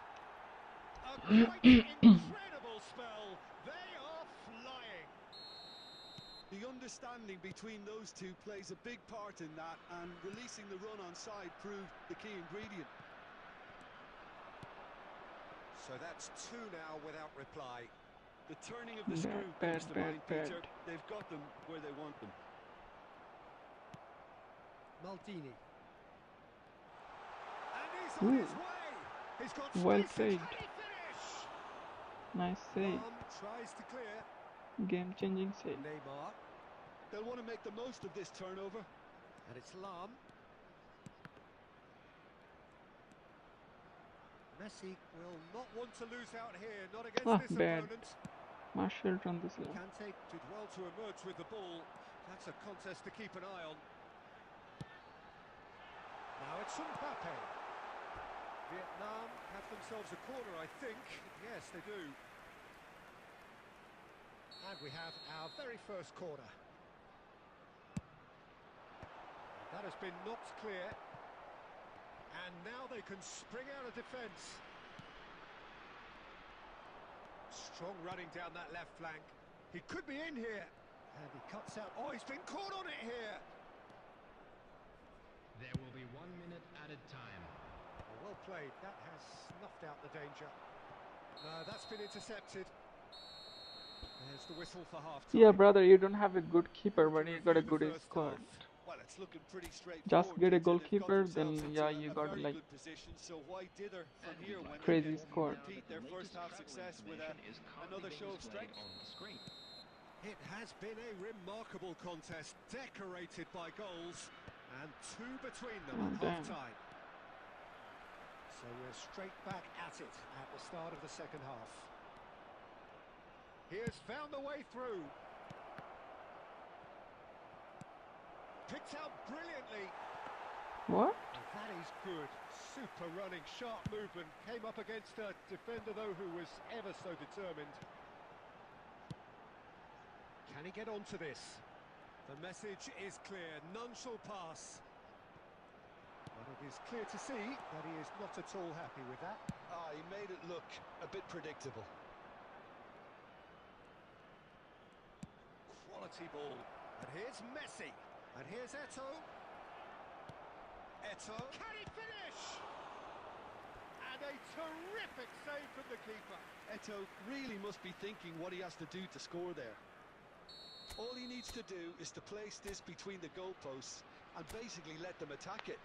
[SPEAKER 2] A quite incredible spell. They are flying.
[SPEAKER 3] The understanding between those two plays a big part in that, and releasing the run on side proved the key ingredient.
[SPEAKER 2] So that's two now without reply.
[SPEAKER 3] The turning of the screw comes to mind, Peter. They've got them where they want them.
[SPEAKER 2] Maldini. And he's on his way. He's got space.
[SPEAKER 1] Well played.
[SPEAKER 2] Can he finish?
[SPEAKER 1] Nice save.
[SPEAKER 2] Tries to clear.
[SPEAKER 1] Game-changing save.
[SPEAKER 2] Neymar.
[SPEAKER 3] They'll want to make the most of this turnover.
[SPEAKER 2] And it's Lam. Messi will not want to lose out here, not against this
[SPEAKER 1] Bad.
[SPEAKER 2] opponent.
[SPEAKER 1] Marshall on this level.
[SPEAKER 2] Kante did well to emerge with the ball. That's a contest to keep an eye on. Now it's Mbappe. Vietnam have themselves a corner, I think. Yes, they do. And we have our very first corner. That has been knocked clear. And now they can spring out of defence. Strong running down that left flank. He could be in here. And he cuts out. Oh, he's been caught on it here.
[SPEAKER 4] There will be 1 minute added time.
[SPEAKER 2] Well played. That has snuffed out the danger. No, that's been intercepted. There's the whistle for half-time.
[SPEAKER 1] Yeah, brother, you don't have a good keeper, but you got a good squad.
[SPEAKER 3] Well, it's looking pretty straightforward.
[SPEAKER 1] Just get a
[SPEAKER 3] Peter. They've
[SPEAKER 1] goalkeeper,
[SPEAKER 3] got
[SPEAKER 1] then
[SPEAKER 3] themselves
[SPEAKER 1] yeah,
[SPEAKER 3] into
[SPEAKER 1] you
[SPEAKER 3] a
[SPEAKER 1] got
[SPEAKER 3] very
[SPEAKER 1] like
[SPEAKER 3] good position. So why dither from here when
[SPEAKER 1] crazy
[SPEAKER 3] they can
[SPEAKER 1] squad.
[SPEAKER 3] repeat their first half success with another show of strength?
[SPEAKER 2] It has been a remarkable contest, decorated by goals, and two between them at
[SPEAKER 1] damn.
[SPEAKER 2] half-time. So we're straight back at it at the start of the second half. He has found the way through. Picked out brilliantly.
[SPEAKER 1] What?
[SPEAKER 2] That is good. Super running, sharp movement. Came up against a defender, though, who was ever so determined. Can he get onto this? The message is clear. None shall pass. But it is clear to see that he is not at all happy with that.
[SPEAKER 3] He made it look a bit predictable.
[SPEAKER 2] Quality ball. And here's Messi. And here's Eto'o. Eto'o. Can he finish? And a terrific save from the keeper.
[SPEAKER 3] Eto'o really must be thinking what he has to do to score there. All he needs to do is to place this between the goalposts and basically let them attack it.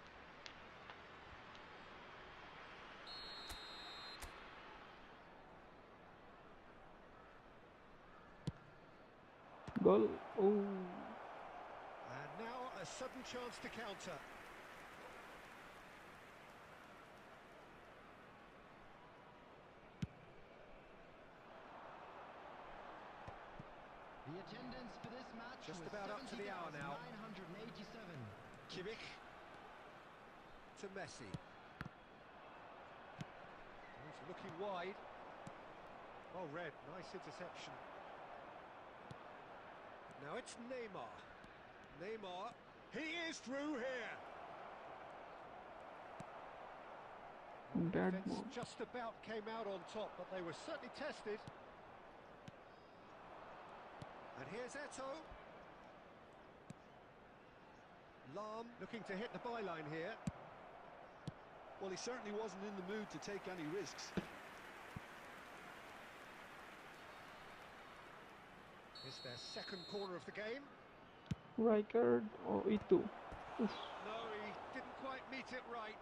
[SPEAKER 1] Goal. Oh.
[SPEAKER 2] And now a sudden chance to counter.
[SPEAKER 4] The attendance for this match
[SPEAKER 2] Just
[SPEAKER 4] was
[SPEAKER 2] about up to the hour now.
[SPEAKER 4] 70,987.
[SPEAKER 2] Kimmich to Messi. He's looking wide. Well read, nice interception. Now it's Neymar. Neymar, he is through here.
[SPEAKER 1] Bad
[SPEAKER 2] Defence
[SPEAKER 1] move.
[SPEAKER 2] just about came out on top, but they were certainly tested. And here's Eto'o. Lam looking to hit the byline here.
[SPEAKER 3] Well, he certainly wasn't in the mood to take any risks.
[SPEAKER 2] It's their second corner of the game.
[SPEAKER 1] Rijkaard or Itu. Oof.
[SPEAKER 2] No, he didn't quite meet it right.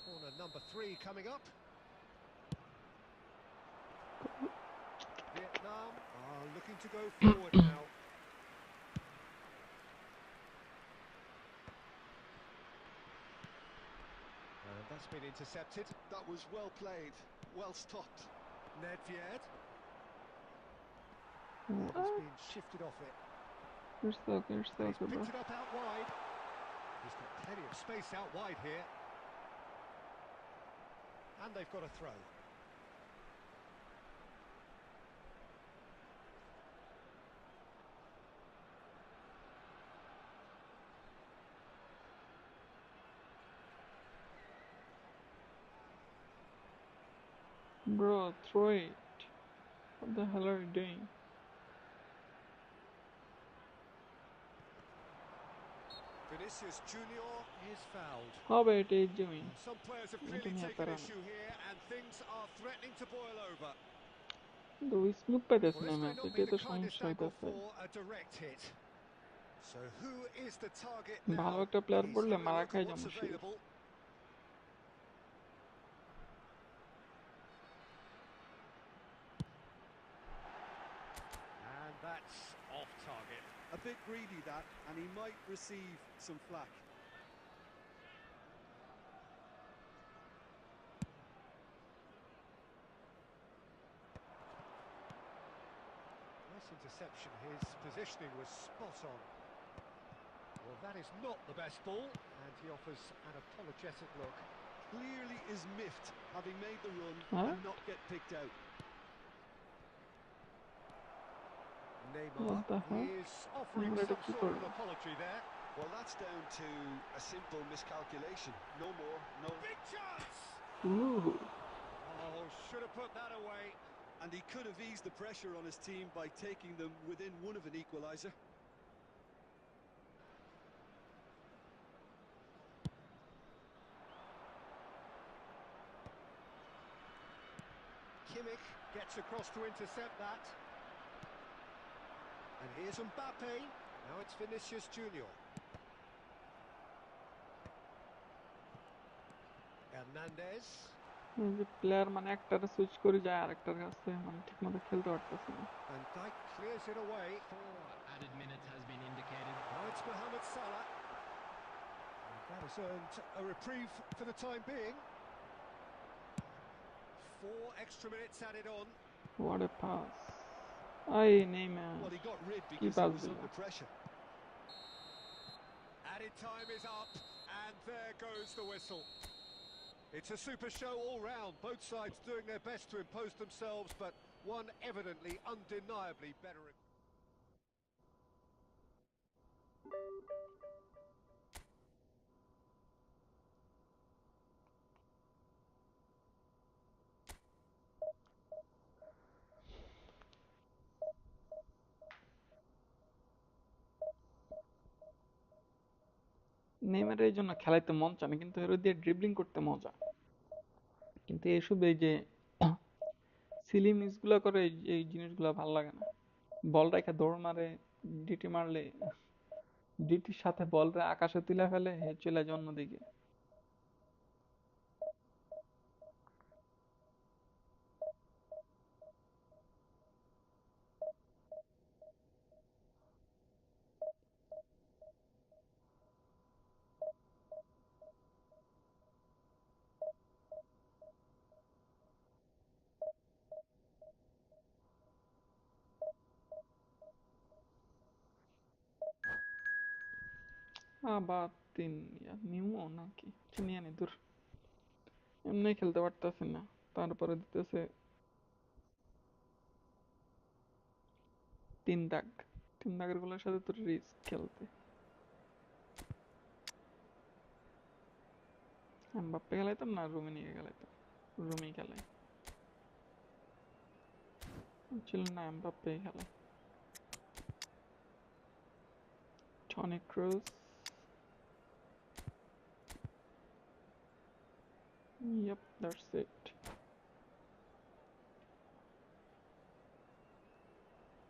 [SPEAKER 2] Corner number 3 coming up. Vietnam are looking to go forward now. And that's been intercepted.
[SPEAKER 3] That was well played, well stopped.
[SPEAKER 2] Nedved.
[SPEAKER 1] What?
[SPEAKER 2] He's been shifted off it.
[SPEAKER 1] It's okay,
[SPEAKER 2] He's
[SPEAKER 1] bro.
[SPEAKER 2] picked it up out wide. He's got plenty of space out wide here. And they've got a throw.
[SPEAKER 1] Bro, throw it. What the hell are you doing?
[SPEAKER 2] Vinicius Junior is fouled.
[SPEAKER 1] How about it doing?
[SPEAKER 2] Some players have clearly taken issue here, and things are threatening to boil over.
[SPEAKER 1] কিন্তু smooth পাইতেছে
[SPEAKER 2] Well,
[SPEAKER 1] না
[SPEAKER 2] this may
[SPEAKER 1] match,
[SPEAKER 2] not be
[SPEAKER 1] এটাই
[SPEAKER 2] the
[SPEAKER 1] তো
[SPEAKER 2] kindest
[SPEAKER 1] সমস্যা
[SPEAKER 2] angle
[SPEAKER 1] হইতেছে।
[SPEAKER 2] for a direct hit. So who is the target
[SPEAKER 1] ভালো
[SPEAKER 2] now?
[SPEAKER 1] একটা player
[SPEAKER 2] He's
[SPEAKER 1] পড়লে
[SPEAKER 2] having a
[SPEAKER 1] মারা
[SPEAKER 2] look
[SPEAKER 1] খাই
[SPEAKER 2] at what's
[SPEAKER 1] যাবো sure.
[SPEAKER 2] available. And that's off target.
[SPEAKER 3] A bit greedy that, and he might receive some flack.
[SPEAKER 2] Nice interception. His positioning was spot on. Well, that is not the best ball, and he offers an apologetic look.
[SPEAKER 3] Clearly is miffed, having made the run and not get picked out.
[SPEAKER 2] Neymar
[SPEAKER 1] What the hell?
[SPEAKER 2] is offering
[SPEAKER 1] What did
[SPEAKER 2] some
[SPEAKER 1] he
[SPEAKER 2] sort of
[SPEAKER 1] do?
[SPEAKER 2] an apology there.
[SPEAKER 3] Well, that's down to a simple miscalculation. No more, no.
[SPEAKER 2] Big chance!
[SPEAKER 1] Ooh.
[SPEAKER 2] Oh, should have put that away.
[SPEAKER 3] And he could have eased the pressure on his team by taking them within one of an equaliser.
[SPEAKER 2] Kimmich gets across to intercept that. And here's Mbappe. Now it's Vinicius Junior. Hernandez.
[SPEAKER 1] এই যে player মানে একটারে switch করে যায় আরেকটার কাছে, মানে ঠিকমতো খেলতে পারতেছে না।
[SPEAKER 2] And Dijk clears it away.
[SPEAKER 4] 4 added minutes has been indicated.
[SPEAKER 2] Now it's Mohamed Salah. And that has earned a reprieve for the time being. 4 extra minutes added on.
[SPEAKER 1] What a pass. Ay, Neymar.
[SPEAKER 3] Well, he got rid
[SPEAKER 1] Ki
[SPEAKER 3] because he
[SPEAKER 1] pass
[SPEAKER 3] was
[SPEAKER 1] dilo.
[SPEAKER 3] under pressure.
[SPEAKER 2] Added time is up, and there goes the whistle. It's a super show all round, both sides doing their best to impose themselves, but one evidently, undeniably better.
[SPEAKER 1] নেইমারের এই জন্য খেলাইতে মন চায় না, কিন্তু এর দিয়ে dribbling করতে মজা। কিন্তু এসব এই যে সিলি মিস গুলা করে, এই জিনিসগুলা ভাল লাগে না। বল রেখে দৌড় মারে, ডিটি মারলে ডিটির সাথে বল রে আকাশে তুলে ফেলে, হে চলে যায় অন্যদিকে। আবার তিন নিমো নাকি নিয়ে নি দূর, এমনি খেলতে পারতেছি না, তারপরে দিতেছে 3 দাগ। 3 দাগের গুলোর সাথে তো রিস্ক খেলতে। এমবাপ্পে খেলাইতাম না, রুমিনিকে খেলাইতাম। রুমি খেলাই ছিল না, এমবাপ্পে খেলায়। Toni Kroos. Yep, that's it.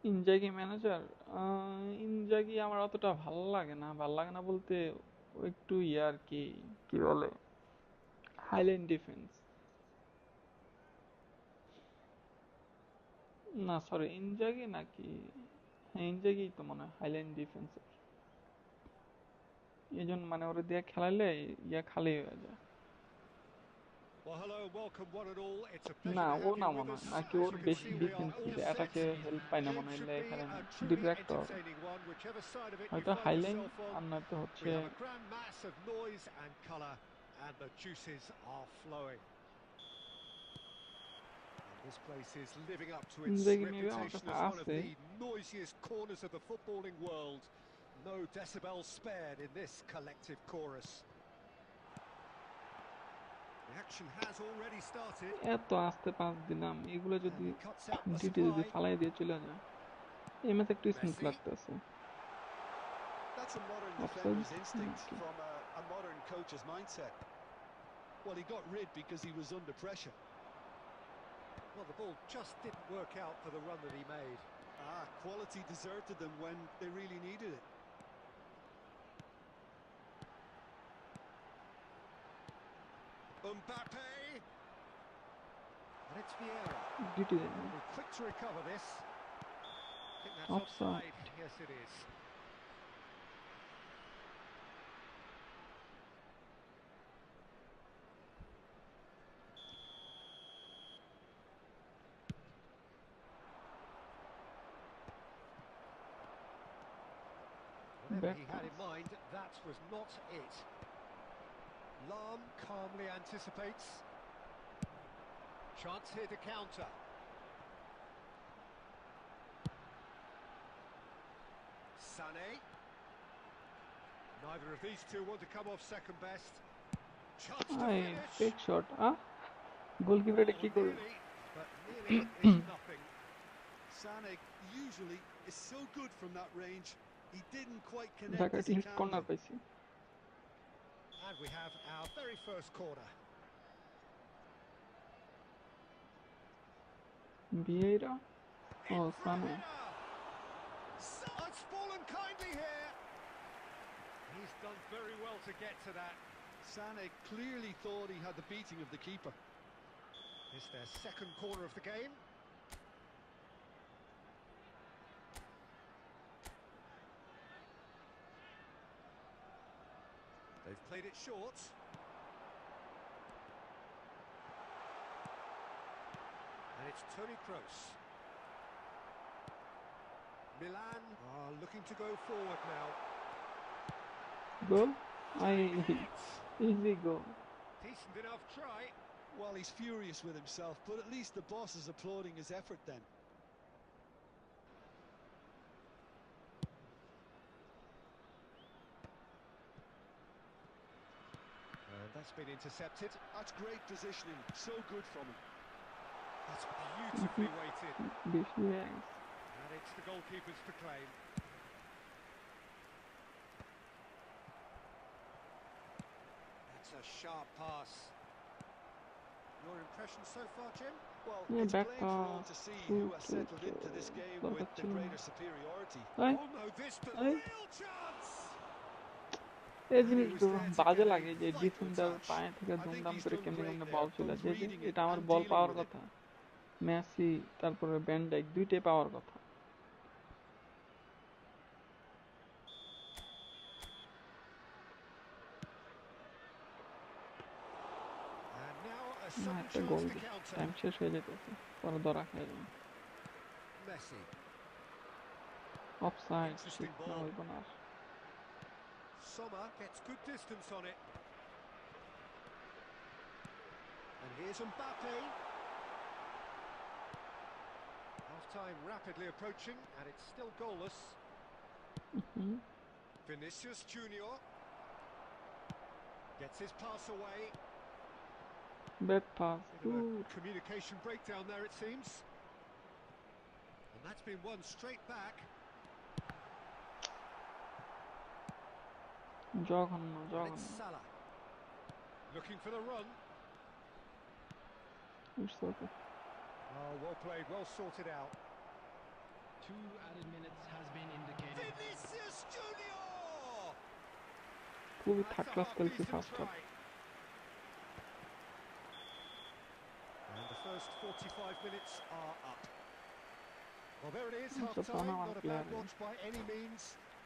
[SPEAKER 1] Inzaghi manager, Inzaghi আমার অতটা ভালো লাগে না। ভালো লাগে না বলতে ও একটু ইয়ে আর কি, কি বলে, হাইল্যান্ড ডিফেন্স। না সরি, ইনজাগি নাকি, হ্যাঁ ইনজাগি তো মনে হয় হাইল্যান্ড ডিফেন্সের। এই জন্য মানে ওরা দিয়ে খেলাইলে ইয়া খালি হয়ে যায়।
[SPEAKER 2] Well, hello and welcome one and all. It's a
[SPEAKER 1] না
[SPEAKER 2] pleasure to
[SPEAKER 1] ও
[SPEAKER 2] have
[SPEAKER 1] না
[SPEAKER 2] you with
[SPEAKER 1] মনে
[SPEAKER 2] us.
[SPEAKER 1] হয় নাকি
[SPEAKER 2] As
[SPEAKER 1] ওর
[SPEAKER 2] you can
[SPEAKER 1] বেশি
[SPEAKER 2] see, we are
[SPEAKER 1] defensive
[SPEAKER 2] all set.
[SPEAKER 1] অ্যাটাকে হেল্প পায় না
[SPEAKER 2] The
[SPEAKER 1] মনে
[SPEAKER 2] game
[SPEAKER 1] হয়
[SPEAKER 2] should
[SPEAKER 1] লে
[SPEAKER 2] be
[SPEAKER 1] খেলে
[SPEAKER 2] a
[SPEAKER 1] না
[SPEAKER 2] truly
[SPEAKER 1] ডিফ্রাক্ট হবে
[SPEAKER 2] entertaining one, whichever side of it you
[SPEAKER 1] হয়তো
[SPEAKER 2] find
[SPEAKER 1] হাইলাইন
[SPEAKER 2] yourself on.
[SPEAKER 1] আর নয়তো
[SPEAKER 2] We
[SPEAKER 1] হচ্ছে
[SPEAKER 2] have a grand mass of noise and colour, and the juices are flowing. And this place is living up to its
[SPEAKER 1] দেখি maybe আমার
[SPEAKER 2] reputation
[SPEAKER 1] কাছে
[SPEAKER 2] as one of
[SPEAKER 1] আছে
[SPEAKER 2] the noisiest corners of the footballing world. No decibels spared in this collective chorus. The action has already started.
[SPEAKER 1] এত আস্তে pass দিলাম এগুলো
[SPEAKER 2] And
[SPEAKER 1] যদি
[SPEAKER 2] he cuts out the
[SPEAKER 1] ডিটি যদি
[SPEAKER 2] supply.
[SPEAKER 1] ফালাই দিয়ে চলে যায় এই ম্যাচ একটু স্মুথ
[SPEAKER 2] Messi.
[SPEAKER 1] লাগতেছে
[SPEAKER 3] That's a modern
[SPEAKER 1] offside
[SPEAKER 3] defender's instinct from a modern coach's mindset. Well, he got rid because he was under pressure.
[SPEAKER 2] Well, the ball just didn't work out for the run that he made.
[SPEAKER 3] Quality deserted them when they really needed it. Mbappe!
[SPEAKER 2] And it's Vieira.
[SPEAKER 1] ডিটি দেয়
[SPEAKER 2] Will be quick to recover this. I think that's
[SPEAKER 1] Offside.
[SPEAKER 2] offside. Yes, it is. Whatever he had in mind, that was not it. Lahm calmly anticipates. Chance here to counter. Sané. Neither of these two want to come off second best. Chance to
[SPEAKER 1] আই
[SPEAKER 2] finish.
[SPEAKER 1] Take shot goalkeeper এটা কি
[SPEAKER 2] Oh,
[SPEAKER 1] করবে
[SPEAKER 2] nearly, but nearly is nothing.
[SPEAKER 3] Sané usually is so good from that range. He didn't quite connect
[SPEAKER 1] ঢাকা
[SPEAKER 3] as he
[SPEAKER 1] least
[SPEAKER 3] can.
[SPEAKER 1] Corner পাইছি
[SPEAKER 2] And we have our very first corner.
[SPEAKER 1] Vieira ও
[SPEAKER 2] In for a
[SPEAKER 1] সানে
[SPEAKER 2] header. It's fallen kindly here. He's done very well to get to that.
[SPEAKER 3] Sané clearly thought he had the beating of the keeper.
[SPEAKER 2] It's their second corner of the game. They've played it short. And it's Toni Kroos. Milan are looking to go forward now.
[SPEAKER 1] Goal I
[SPEAKER 2] Taking it.
[SPEAKER 1] Easy goal
[SPEAKER 2] Decent enough try.
[SPEAKER 3] Well, he's furious with himself, but at least the boss is applauding his effort then.
[SPEAKER 2] And that's been intercepted.
[SPEAKER 3] That's great positioning, so good from him.
[SPEAKER 2] That's beautifully weighted.
[SPEAKER 1] বেশি হয়ে গেছে
[SPEAKER 2] And it's the goalkeeper's to claim. That's a sharp pass. Your impression so far, Jim?
[SPEAKER 3] Well,
[SPEAKER 1] Yeah,
[SPEAKER 3] it's
[SPEAKER 1] back
[SPEAKER 3] plain for all
[SPEAKER 1] pass.
[SPEAKER 3] to see
[SPEAKER 1] True,
[SPEAKER 3] who has
[SPEAKER 1] true,
[SPEAKER 3] settled into this
[SPEAKER 1] true.
[SPEAKER 3] game
[SPEAKER 1] Dotted
[SPEAKER 3] with the
[SPEAKER 1] ছিল না।
[SPEAKER 3] greater superiority.
[SPEAKER 1] এই
[SPEAKER 2] Oh no, this the
[SPEAKER 1] এই
[SPEAKER 2] real chance!
[SPEAKER 1] এই জিনিসগুলো বাজে লাগে যে defender পায়ে থেকে
[SPEAKER 3] I think
[SPEAKER 1] দুমদাম
[SPEAKER 3] he's
[SPEAKER 1] করে
[SPEAKER 3] done
[SPEAKER 1] কেমনে
[SPEAKER 3] great
[SPEAKER 1] কেমনে
[SPEAKER 3] there,
[SPEAKER 1] বল চলে
[SPEAKER 3] both
[SPEAKER 1] যে
[SPEAKER 3] reading it
[SPEAKER 1] এটা আমার
[SPEAKER 3] and
[SPEAKER 1] ball
[SPEAKER 3] dealing
[SPEAKER 1] power
[SPEAKER 3] with it.
[SPEAKER 1] কথা মেসি তারপরে ব্যান্ডাইক দুইটাই পাওয়ার কথা
[SPEAKER 2] And now a
[SPEAKER 1] না
[SPEAKER 2] sudden
[SPEAKER 1] একটা গোল
[SPEAKER 2] chance to
[SPEAKER 1] দিই
[SPEAKER 2] counter.
[SPEAKER 1] টাইম শেষ হয়ে যেতেছে পরে ধরা খেয়ে যাবে
[SPEAKER 2] Messi.
[SPEAKER 1] অফসাইড
[SPEAKER 2] Interesting
[SPEAKER 1] না
[SPEAKER 2] ball.
[SPEAKER 1] হইব না আর।
[SPEAKER 2] Sommer gets good distance on it. And here's Mbappe. Half-time rapidly approaching, and it's still goalless.
[SPEAKER 1] Hmm,
[SPEAKER 2] Vinicius Junior gets his pass away.
[SPEAKER 1] Bad pass
[SPEAKER 2] Bit of a communication breakdown there, it seems. And that's been won straight back.
[SPEAKER 1] জঘন্য
[SPEAKER 2] And
[SPEAKER 1] জঘন্য
[SPEAKER 2] it's Salah. Looking for the run.
[SPEAKER 1] It's okay
[SPEAKER 2] Oh, well played, well sorted out.
[SPEAKER 4] 2 added minutes has been indicated.
[SPEAKER 2] Vinicius Junior!
[SPEAKER 1] খুবই
[SPEAKER 2] That's
[SPEAKER 1] third
[SPEAKER 2] a
[SPEAKER 1] class খেলছি
[SPEAKER 2] half-decent
[SPEAKER 1] first half
[SPEAKER 2] try. And the first 45 minutes are up. Well, there it is,
[SPEAKER 1] It's a
[SPEAKER 2] half-time.
[SPEAKER 1] Panama
[SPEAKER 2] Not a
[SPEAKER 1] player,
[SPEAKER 2] bad watch by any means.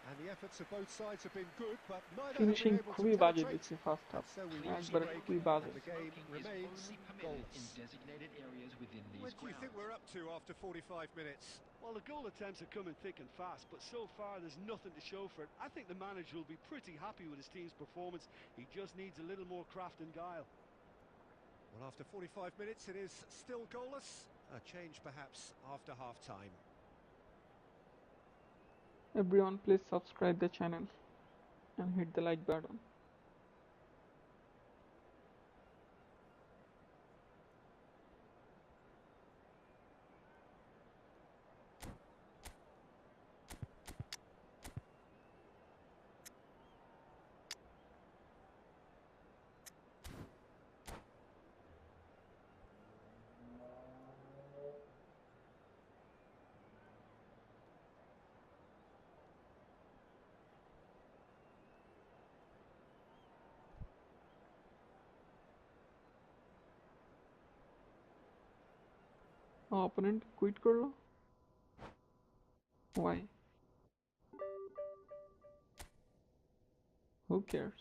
[SPEAKER 2] And the efforts of both sides have been good, but neither have
[SPEAKER 1] finishing
[SPEAKER 2] been able to
[SPEAKER 1] খুবই বাজে
[SPEAKER 2] penetrate.
[SPEAKER 1] দিচ্ছে first
[SPEAKER 2] And
[SPEAKER 1] half,
[SPEAKER 2] so we reach the
[SPEAKER 1] একবারে
[SPEAKER 2] break,
[SPEAKER 1] খুবই
[SPEAKER 2] and
[SPEAKER 1] বাজে।
[SPEAKER 2] the game
[SPEAKER 4] Smoking is
[SPEAKER 2] remains
[SPEAKER 4] only permitted in
[SPEAKER 2] goalless.
[SPEAKER 4] designated areas within these
[SPEAKER 2] Where do you think
[SPEAKER 4] grounds.
[SPEAKER 2] we're up to after 45 minutes?
[SPEAKER 3] Well, the goal attempts are coming thick and fast, but so far there's nothing to show for it. I think the manager will be pretty happy with his team's performance. He just needs a little more craft and guile.
[SPEAKER 2] Well, after 45 minutes, it is still goalless. A change perhaps after half-time.
[SPEAKER 1] Everyone please subscribe the channel and hit the like button. Opponent quit করলো? Why? Who cares?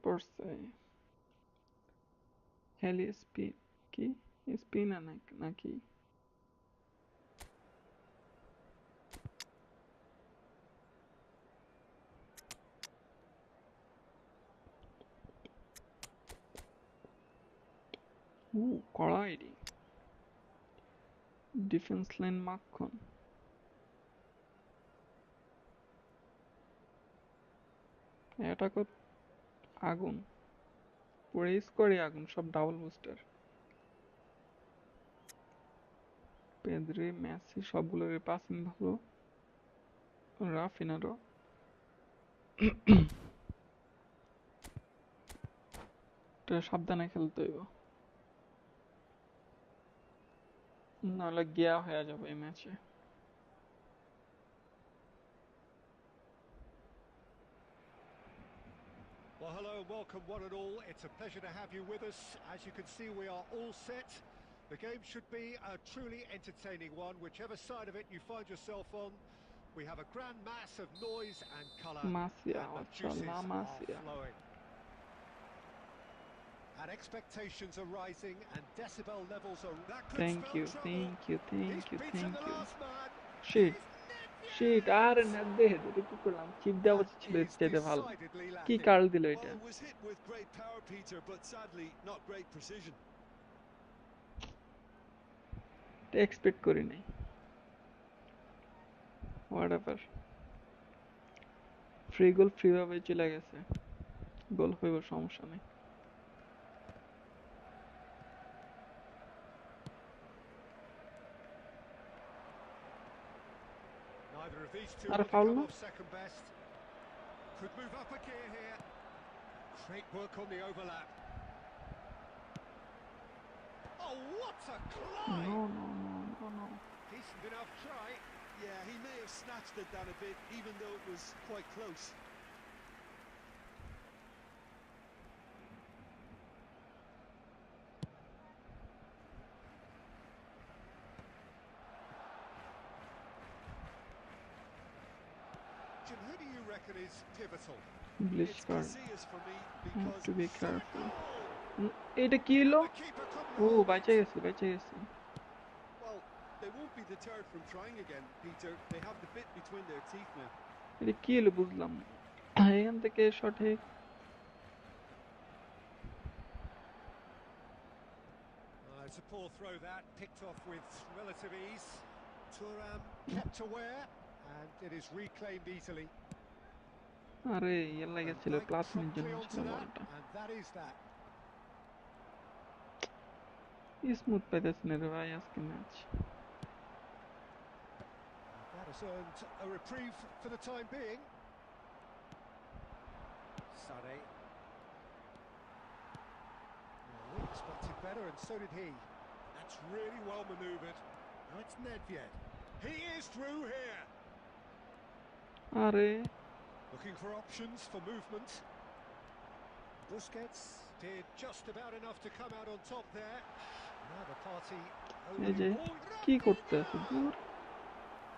[SPEAKER 1] পড়ছে হেলি spin কি spin নাকি কড়া ID defence line মাখন এটা কত আগুন পুরো স্কোরে আগুন সব ডাবল বুস্টার পেদ্রি মেসি সবগুলোর পাসিং ভালো রাফিনারও সাবধানে খেলতে হইব নাহলে গিয়া হয়ে যাবে এই ম্যাচে
[SPEAKER 2] Well, hello and welcome one and all. It's a pleasure to have you with us. As you can see, we are all set. The game should be a truly entertaining one, whichever side of it you find yourself on. We have a grand mass of noise and colour,
[SPEAKER 1] Masia
[SPEAKER 2] and the
[SPEAKER 1] আচ্ছা
[SPEAKER 2] juices
[SPEAKER 1] লা
[SPEAKER 2] are
[SPEAKER 1] Masia
[SPEAKER 2] flowing. And expectations are rising, and decibel levels are... That could spell trouble. He's beaten the last man.
[SPEAKER 1] Shit
[SPEAKER 2] He's
[SPEAKER 1] shit আর না দে এটা কি করলাম chip দেওয়া
[SPEAKER 2] That
[SPEAKER 1] উচিত ছিল
[SPEAKER 2] is
[SPEAKER 1] যেতে ভালো
[SPEAKER 2] decidedly
[SPEAKER 1] কি
[SPEAKER 2] lacking.
[SPEAKER 1] কাল দিল
[SPEAKER 3] Well,
[SPEAKER 1] এটা
[SPEAKER 3] it was hit with great power, Peter, but sadly not great precision.
[SPEAKER 1] Expect করি নাই হোয়াটএভার ফ্রি গোল ফ্রি ভাবে চলে গেছে গোল হইব সমস্যা নেই
[SPEAKER 2] Neither of these two
[SPEAKER 1] আর
[SPEAKER 2] want to
[SPEAKER 1] ফাউল
[SPEAKER 2] come
[SPEAKER 1] না
[SPEAKER 2] off second best. Could move up a gear here. Great work on the overlap. Oh, what a climb!
[SPEAKER 1] No.
[SPEAKER 2] Decent enough try.
[SPEAKER 3] Yeah, he may have snatched it down a bit, even though it was quite close.
[SPEAKER 2] Jim, who do you reckon is pivotal?
[SPEAKER 1] Bleach
[SPEAKER 3] It's
[SPEAKER 1] card
[SPEAKER 3] Casillas for me
[SPEAKER 1] have
[SPEAKER 3] because
[SPEAKER 1] to be
[SPEAKER 3] what a
[SPEAKER 1] careful
[SPEAKER 3] goal!
[SPEAKER 1] এটা কি হলো
[SPEAKER 2] The keeper couldn't
[SPEAKER 1] O
[SPEAKER 2] hold
[SPEAKER 1] বেঁচে
[SPEAKER 2] it.
[SPEAKER 1] গেছে
[SPEAKER 3] Well, they won't be deterred from trying again, Peter. They have the bit between their teeth now.
[SPEAKER 1] এটা কি হলো বুঝলাম না এখান থেকে সঠিক
[SPEAKER 2] It's a poor throw that, picked off with relative ease. Thuram kept aware, and it is reclaimed easily.
[SPEAKER 1] আরে ইয়ে
[SPEAKER 2] Van
[SPEAKER 1] লাগেছিল
[SPEAKER 2] Dijk
[SPEAKER 1] প্লাসিনের জন্য
[SPEAKER 2] promptly
[SPEAKER 1] ছিল
[SPEAKER 2] onto that,
[SPEAKER 1] বলটা
[SPEAKER 2] and that is that.
[SPEAKER 1] Smooth পাইতেছি না রে ভাই আজকে match
[SPEAKER 2] That has earned a reprieve for the time being. Sané. Well, we expected better, and so did he. That's really well manoeuvred. Now it's Nedved. He is through here.
[SPEAKER 1] আরে
[SPEAKER 2] Looking for options for movement. Busquets did just about enough to come out on top there. Now the party
[SPEAKER 1] এই
[SPEAKER 2] overly
[SPEAKER 1] যে
[SPEAKER 2] warm.
[SPEAKER 1] কি করতে আছে দূর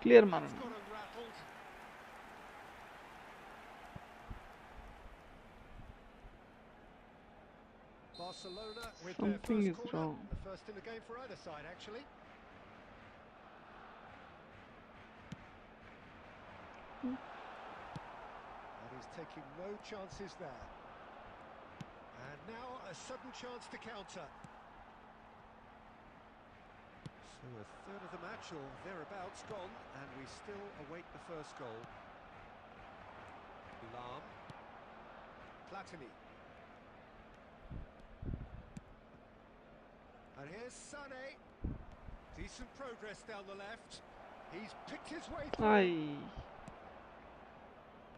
[SPEAKER 1] clear মারেন
[SPEAKER 2] That's got him rattled. Barcelona with their
[SPEAKER 1] Something
[SPEAKER 2] first
[SPEAKER 1] is
[SPEAKER 2] corner,
[SPEAKER 1] wrong.
[SPEAKER 2] the first in the game for either side actually. And he's taking no chances there. And now a sudden chance to counter. So a third of the match or thereabouts gone, and we still await the first goal. Lahm. Platini. And here's Sané. Decent progress down the left. He's picked his way through.
[SPEAKER 1] I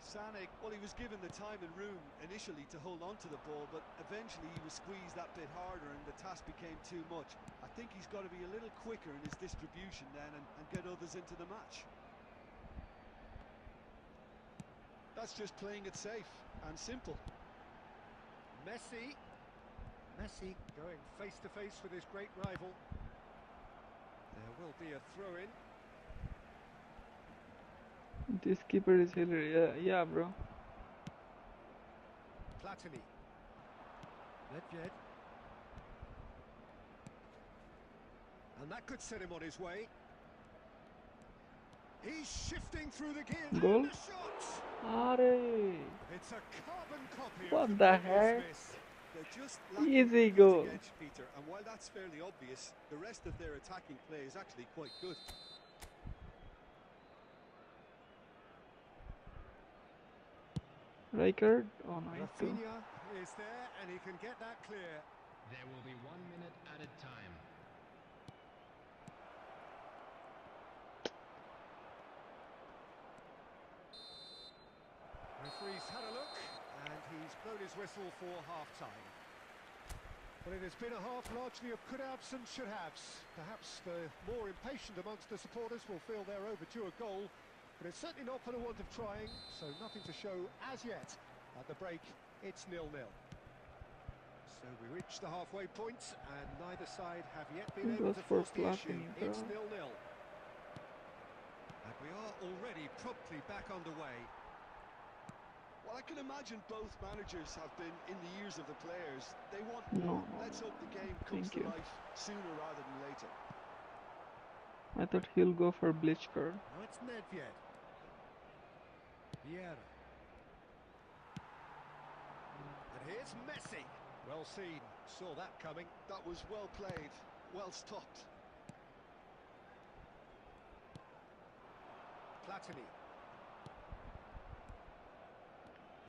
[SPEAKER 3] Sané, well, he was given the time and room initially to hold on to the ball, but eventually he was squeezed that bit harder and the task became too much. I think he's got to be a little quicker in his distribution then and get others into the match. That's just playing it safe and simple.
[SPEAKER 2] Messi. Messi going face to face with his great rival. There will be a throw-in.
[SPEAKER 1] this keeper is hilarious yeah bro
[SPEAKER 2] Platini. Nedved. And that could set him on his way. He's shifting through the gears.
[SPEAKER 1] Goal?
[SPEAKER 2] And the shot!
[SPEAKER 1] আরে
[SPEAKER 2] It's a carbon copy
[SPEAKER 1] What
[SPEAKER 2] of
[SPEAKER 1] the
[SPEAKER 2] the previous
[SPEAKER 1] heck?
[SPEAKER 2] miss.
[SPEAKER 3] They're just lacking
[SPEAKER 1] Easy
[SPEAKER 3] the
[SPEAKER 1] goal.
[SPEAKER 3] cutting edge, Peter, and while that's fairly obvious, the rest of their attacking play is actually quite good.
[SPEAKER 1] Rijkaard oh no একটু
[SPEAKER 2] Rafinha is there and he can get that clear.
[SPEAKER 4] There will be 1 minute added time.
[SPEAKER 2] Referee's had a look and he's blown his whistle for half-time. Well, it has been a half largely of could-haves and should-haves. Perhaps the more impatient amongst the supporters will feel they're overdue a goal, but it's certainly not for the want of trying, so nothing to show as yet. At the break, it's 0-0. So we reach the halfway point, and neither side have yet been
[SPEAKER 1] It
[SPEAKER 2] able
[SPEAKER 1] was
[SPEAKER 2] to
[SPEAKER 1] for
[SPEAKER 2] force the issue.
[SPEAKER 1] Platini, bro.
[SPEAKER 2] It's 0-0. And we are already promptly back underway.
[SPEAKER 3] Well, I can imagine both managers have been in the ears of the players. They want
[SPEAKER 1] No,
[SPEAKER 3] more.
[SPEAKER 1] no,
[SPEAKER 3] Let's
[SPEAKER 1] no,
[SPEAKER 3] hope the
[SPEAKER 1] no.
[SPEAKER 3] game comes
[SPEAKER 1] Thank
[SPEAKER 3] to
[SPEAKER 1] you.
[SPEAKER 3] life sooner rather than later.
[SPEAKER 1] I thought he'll go for bleach card
[SPEAKER 2] Now it's Nedved. Vieira. And here's Messi. Well seen. Saw that coming.
[SPEAKER 3] That was well played, well stopped.
[SPEAKER 2] Platini.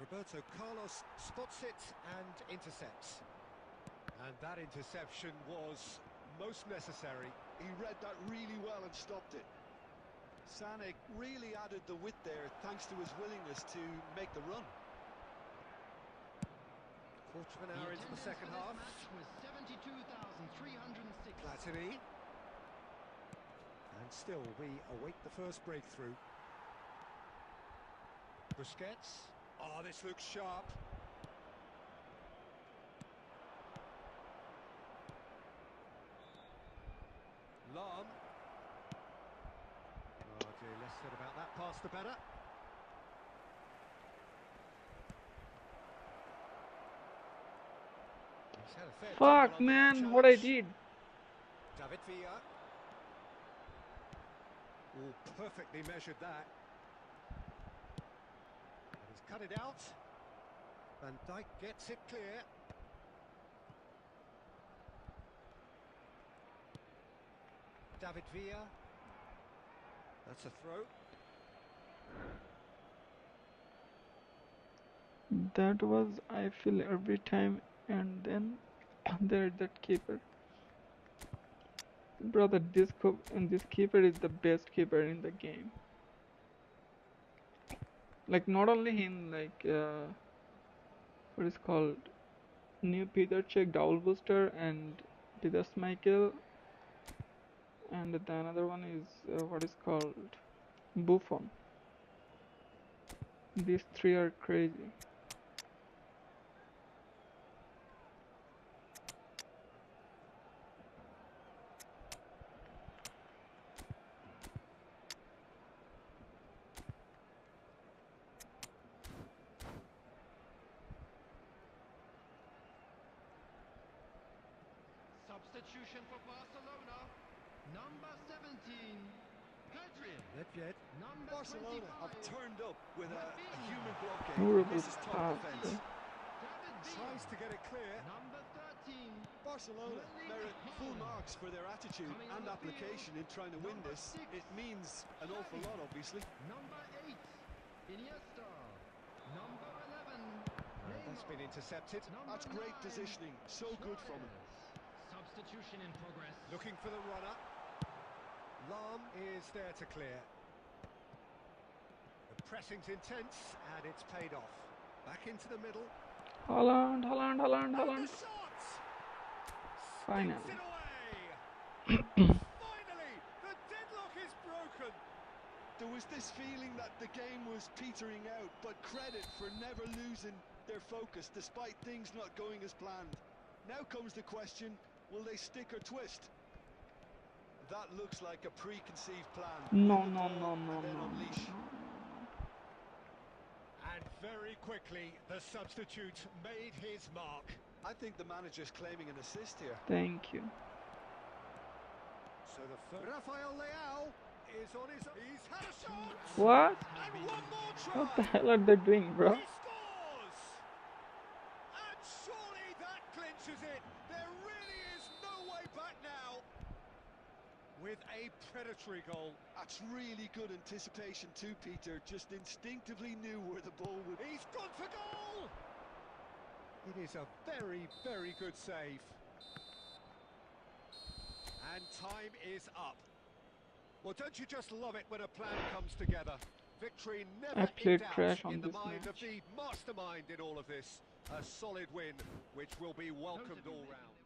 [SPEAKER 2] Roberto Carlos spots it and intercepts. And that interception was most necessary.
[SPEAKER 3] He read that really well and stopped it. Sané really added the width there thanks to his willingness to make the run.
[SPEAKER 2] Quarter of an hour into the second half.
[SPEAKER 4] Match was 72,306.
[SPEAKER 2] Platini. And still we await the first breakthrough. Busquets. Oh, this looks sharp. Lahm. Oh dear, less said about that pass the better. He's had a fair
[SPEAKER 1] fuck
[SPEAKER 2] tumble under that
[SPEAKER 1] man what I
[SPEAKER 2] challenge.
[SPEAKER 1] did
[SPEAKER 2] David Villa. Oh, perfectly measured that. And he's cut it out. Van Dijk gets it clear. David Villa. That's a throw.
[SPEAKER 1] That was, I feel, every time, and then there's that keeper. Brother, this keeper is the best keeper in the game. Like, not only him, like, what is called, New Peter Cech, Double Booster, and Didas Michael, and the another one is, what is called, Buffon. These three are crazy.
[SPEAKER 4] Substitution for Barcelona. Number 17, Pedri.
[SPEAKER 2] Nedved.
[SPEAKER 4] Number
[SPEAKER 3] Barcelona
[SPEAKER 4] 25,
[SPEAKER 3] have turned up with a human blocking.
[SPEAKER 1] Horrible
[SPEAKER 3] This is top
[SPEAKER 1] pass.
[SPEAKER 3] defence.
[SPEAKER 4] David Villa.
[SPEAKER 2] Tries to get it clear.
[SPEAKER 4] Number 13,
[SPEAKER 3] Barcelona merit full marks for their attitude
[SPEAKER 4] Coming on
[SPEAKER 3] and
[SPEAKER 4] the
[SPEAKER 3] application in trying to win
[SPEAKER 4] Number
[SPEAKER 3] this.
[SPEAKER 4] 6,
[SPEAKER 3] It means an awful lot, obviously.
[SPEAKER 4] number 8, Iniesta. Number 11,
[SPEAKER 2] That's been intercepted.
[SPEAKER 4] Number
[SPEAKER 3] That's great
[SPEAKER 4] 9,
[SPEAKER 3] positioning. So good from him.
[SPEAKER 4] Suarez. Substitution in progress.
[SPEAKER 2] Looking for the runner. Lahm is there to clear. The pressing's intense and it's paid off. Back into the middle.
[SPEAKER 1] Haaland.
[SPEAKER 2] And the shot!
[SPEAKER 1] Finally.
[SPEAKER 2] Sticks it away! Finally, the deadlock is broken.
[SPEAKER 3] There was this feeling that the game was petering out, but credit for never losing their focus despite things not going as planned. Now comes the question, will they stick or twist? That looks like a preconceived plan.
[SPEAKER 1] No,
[SPEAKER 3] Win the
[SPEAKER 1] no,
[SPEAKER 3] ball
[SPEAKER 1] no, no,
[SPEAKER 3] and then
[SPEAKER 1] no,
[SPEAKER 3] unleash.
[SPEAKER 1] no.
[SPEAKER 2] And very quickly, the substitute made his mark.
[SPEAKER 3] I think the manager's claiming an assist here.
[SPEAKER 1] Thank you.
[SPEAKER 2] So Rafael Leao is on his... He's had a shot!
[SPEAKER 1] What?
[SPEAKER 2] And one more try!
[SPEAKER 1] What the hell are they doing, bro?
[SPEAKER 2] He scores! And surely that clinches it. There really is no way back now. With a predatory goal.
[SPEAKER 3] That's really good anticipation too, Peter. Just instinctively knew where the ball would...
[SPEAKER 2] He's gone for goal! It is a very, very good save. And time is up. Well, don't you just love it when a plan comes together? Victory
[SPEAKER 1] I
[SPEAKER 2] never in
[SPEAKER 1] played
[SPEAKER 2] doubt
[SPEAKER 1] trash on
[SPEAKER 2] in the
[SPEAKER 1] this
[SPEAKER 2] mind of
[SPEAKER 1] match.
[SPEAKER 2] the mastermind in all of this. A solid win, which will be welcomed all round.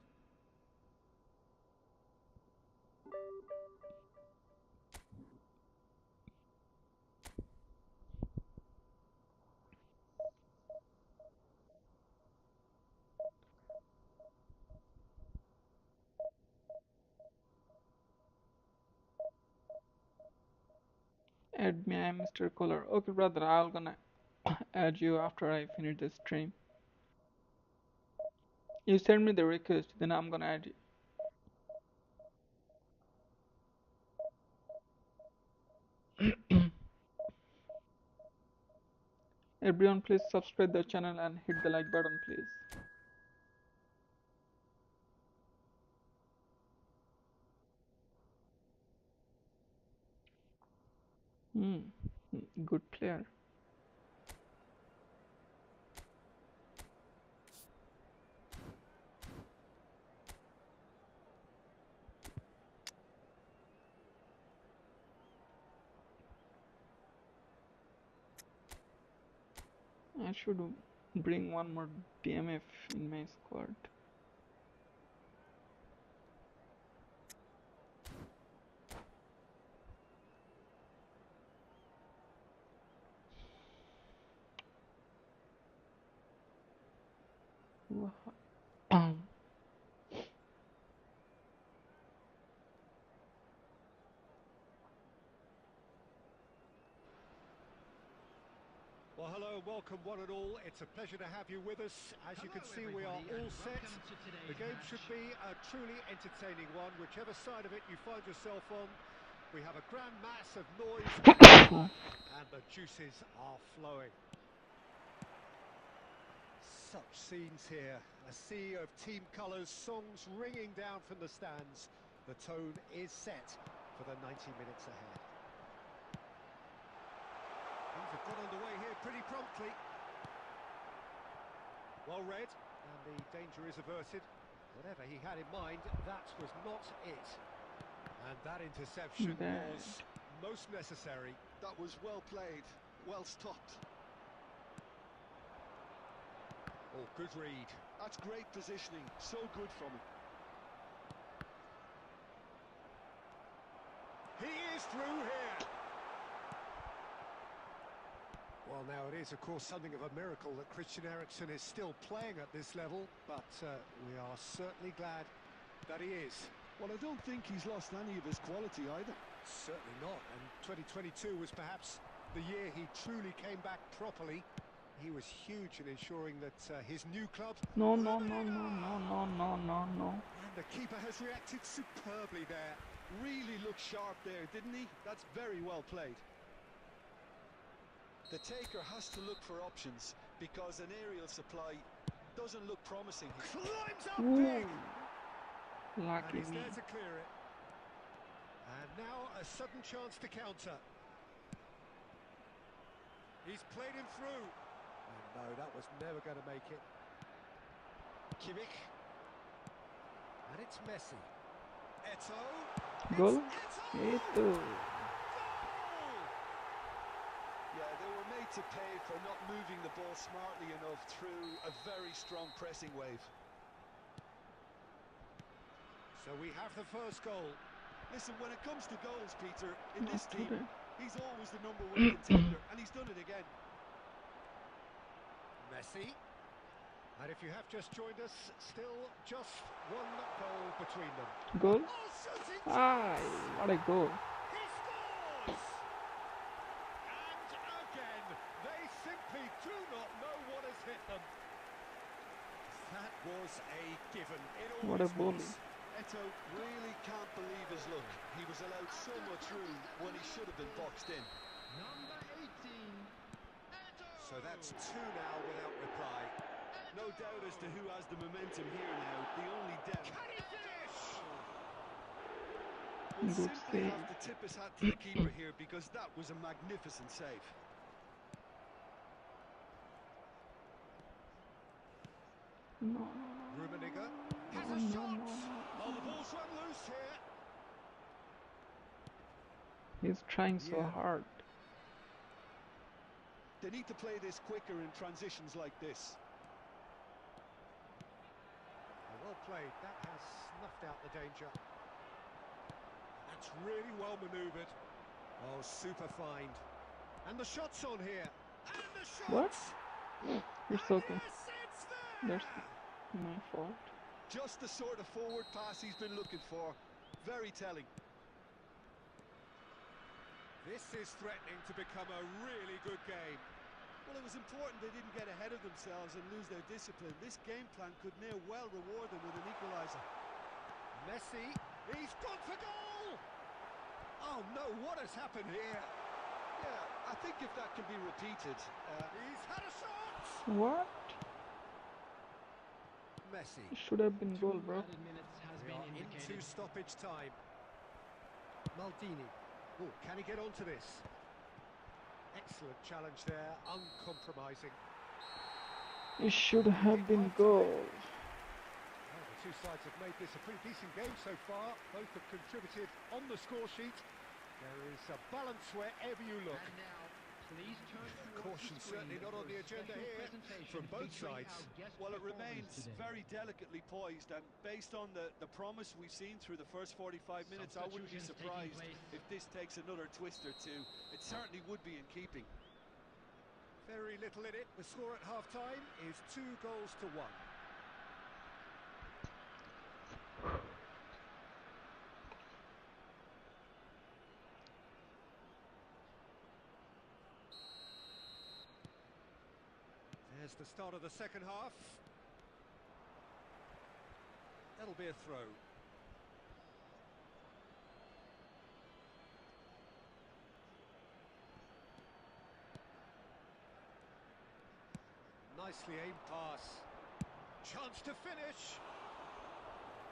[SPEAKER 1] Add me, I'm Mr. Kohler. Okay, brother, I'll gonna add you after I finish the stream. You send me the request, then I'm gonna add you. Everyone, please subscribe the channel and hit the like button, please. Good player. I should bring one more DMF in my squad.
[SPEAKER 2] Well, hello, welcome one and all. It's a pleasure to have you with us. As you can see, we are all set. The game should be a truly entertaining one, whichever side of it you find yourself on. We have a grand mass of noise and the juices are flowing. Such scenes here, a sea of team colours, songs ringing down from the stands. The tone is set for the 90 minutes ahead. Things have got underway here pretty promptly. Well read, and the danger is averted. Whatever he had in mind, that was not it. And that interception was most necessary.
[SPEAKER 3] That was well played, well stopped.
[SPEAKER 2] Oh, good read.
[SPEAKER 3] That's great positioning, so good from him.
[SPEAKER 2] He is through here. Well, now it is, of course, something of a miracle that Christian Eriksen is still playing at this level, but we are certainly glad that he is.
[SPEAKER 3] Well, I don't think he's lost any of his quality either.
[SPEAKER 2] Certainly not, and 2022 was perhaps the year he truly came back properly. He was huge in ensuring that his new club...
[SPEAKER 1] No. And
[SPEAKER 2] the keeper has reacted superbly there.
[SPEAKER 3] Really looked sharp there, didn't he? That's very well played. The taker has to look for options because an aerial supply doesn't look promising here.
[SPEAKER 2] Climbs up big!
[SPEAKER 1] Lucky
[SPEAKER 2] And he's
[SPEAKER 1] me.
[SPEAKER 2] there to clear it. And now a sudden chance to counter. He's played him through. Oh, no, that was never going to make it. Kimmich. And it's Messi. Eto.
[SPEAKER 1] Goal?
[SPEAKER 2] It's
[SPEAKER 1] Eto.
[SPEAKER 2] Goal!
[SPEAKER 3] Yeah, they were made to pay for not moving the ball smartly enough through a very strong pressing wave.
[SPEAKER 2] So we have the first goal.
[SPEAKER 3] Listen, when it comes to goals, Peter, in this
[SPEAKER 1] Not
[SPEAKER 3] team,
[SPEAKER 1] today.
[SPEAKER 3] he's always the #1 contender, and he's done it again.
[SPEAKER 2] Messi. And if you have just joined us, still just one goal between them.
[SPEAKER 1] Goal?
[SPEAKER 2] Oh, shooting!
[SPEAKER 1] Ah, what a goal.
[SPEAKER 2] He scores! And again, they simply do not know what has hit them. That was a given. It
[SPEAKER 1] What a
[SPEAKER 2] always
[SPEAKER 1] bully.
[SPEAKER 2] was.
[SPEAKER 3] Eto really can't believe his luck. He was allowed so much room when he should have been boxed in.
[SPEAKER 4] Number 18, Eto.
[SPEAKER 2] So that's two now without reply.
[SPEAKER 3] No doubt as to who has the momentum here now. The only doubt.
[SPEAKER 2] Can he finish?
[SPEAKER 3] Will
[SPEAKER 1] Good
[SPEAKER 3] simply
[SPEAKER 1] save.
[SPEAKER 3] have to tip his hat to the keeper here because that was a magnificent save.
[SPEAKER 1] No.
[SPEAKER 2] Rummenigge has a
[SPEAKER 1] No.
[SPEAKER 2] shot. Oh, the ball's run loose here.
[SPEAKER 1] He's trying so
[SPEAKER 2] Yeah.
[SPEAKER 1] hard.
[SPEAKER 3] They need to play this quicker in transitions like this.
[SPEAKER 2] Well played. That has snuffed out the danger. That's really well manoeuvred. Oh, super find. And the shot's on here. And the shot.
[SPEAKER 1] What? It's okay.
[SPEAKER 2] Yes, it's there.
[SPEAKER 1] That's my fault.
[SPEAKER 3] Just the sort of forward pass he's been looking for. Very telling.
[SPEAKER 2] This is threatening to become a really good game.
[SPEAKER 3] Well, it was important they didn't get ahead of themselves and lose their discipline. This game plan could near well reward them with an equaliser.
[SPEAKER 2] Messi, he's gone for goal! Oh no, what has happened here?
[SPEAKER 3] Yeah, I think if that can be repeated,
[SPEAKER 2] He's had a shot!
[SPEAKER 1] What?
[SPEAKER 2] Messi.
[SPEAKER 1] It should have been goal, bro.
[SPEAKER 4] Added minutes has
[SPEAKER 2] We
[SPEAKER 4] been
[SPEAKER 2] are
[SPEAKER 4] indicated.
[SPEAKER 2] into stoppage time. Maldini. Oh, can he get onto this? Excellent challenge there, uncompromising.
[SPEAKER 1] It should have been goal.
[SPEAKER 2] Well, the two sides have made this a pretty decent game so far. Both have contributed on the score sheet. There is a balance wherever you look.
[SPEAKER 4] And now, please turn towards
[SPEAKER 2] Caution
[SPEAKER 4] the screen
[SPEAKER 2] certainly not on
[SPEAKER 4] for
[SPEAKER 2] the
[SPEAKER 4] a
[SPEAKER 2] agenda
[SPEAKER 4] special
[SPEAKER 2] here
[SPEAKER 4] presentation
[SPEAKER 2] from both
[SPEAKER 4] featuring
[SPEAKER 2] sides.
[SPEAKER 4] our guest
[SPEAKER 3] well, it
[SPEAKER 4] performers
[SPEAKER 3] remains
[SPEAKER 4] today.
[SPEAKER 3] very delicately poised, and based on the promise we've seen through the first 45 minutes, I wouldn't be
[SPEAKER 4] Substitutions taking
[SPEAKER 3] surprised
[SPEAKER 4] place.
[SPEAKER 3] if this takes another twist or two. It certainly would be in keeping.
[SPEAKER 2] Very little in it. The score at half-time is 2 goals to 1. There's the start of the second half. That'll be a throw. nicely aimed pass. Chance to finish.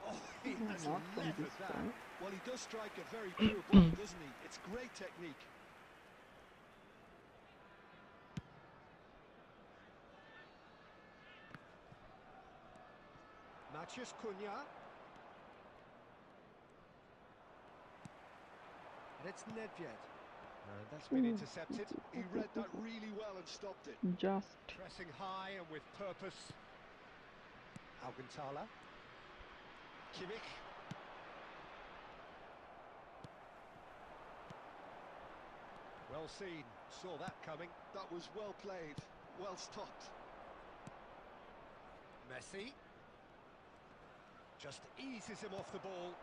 [SPEAKER 2] Oh, he has
[SPEAKER 1] Not from
[SPEAKER 2] levered
[SPEAKER 1] this
[SPEAKER 2] that.
[SPEAKER 1] side.
[SPEAKER 3] Well, he does strike a very pure ball, doesn't he? It's great technique.
[SPEAKER 2] Maciej Cunha. And it's Nedved. That's been intercepted.
[SPEAKER 3] He read that really well and stopped it.
[SPEAKER 1] Just.
[SPEAKER 2] Pressing high and with purpose. Alcantara. Kimmich. Well seen. Saw that coming.
[SPEAKER 3] That was well played, well stopped.
[SPEAKER 2] Messi. Just eases him off the ball.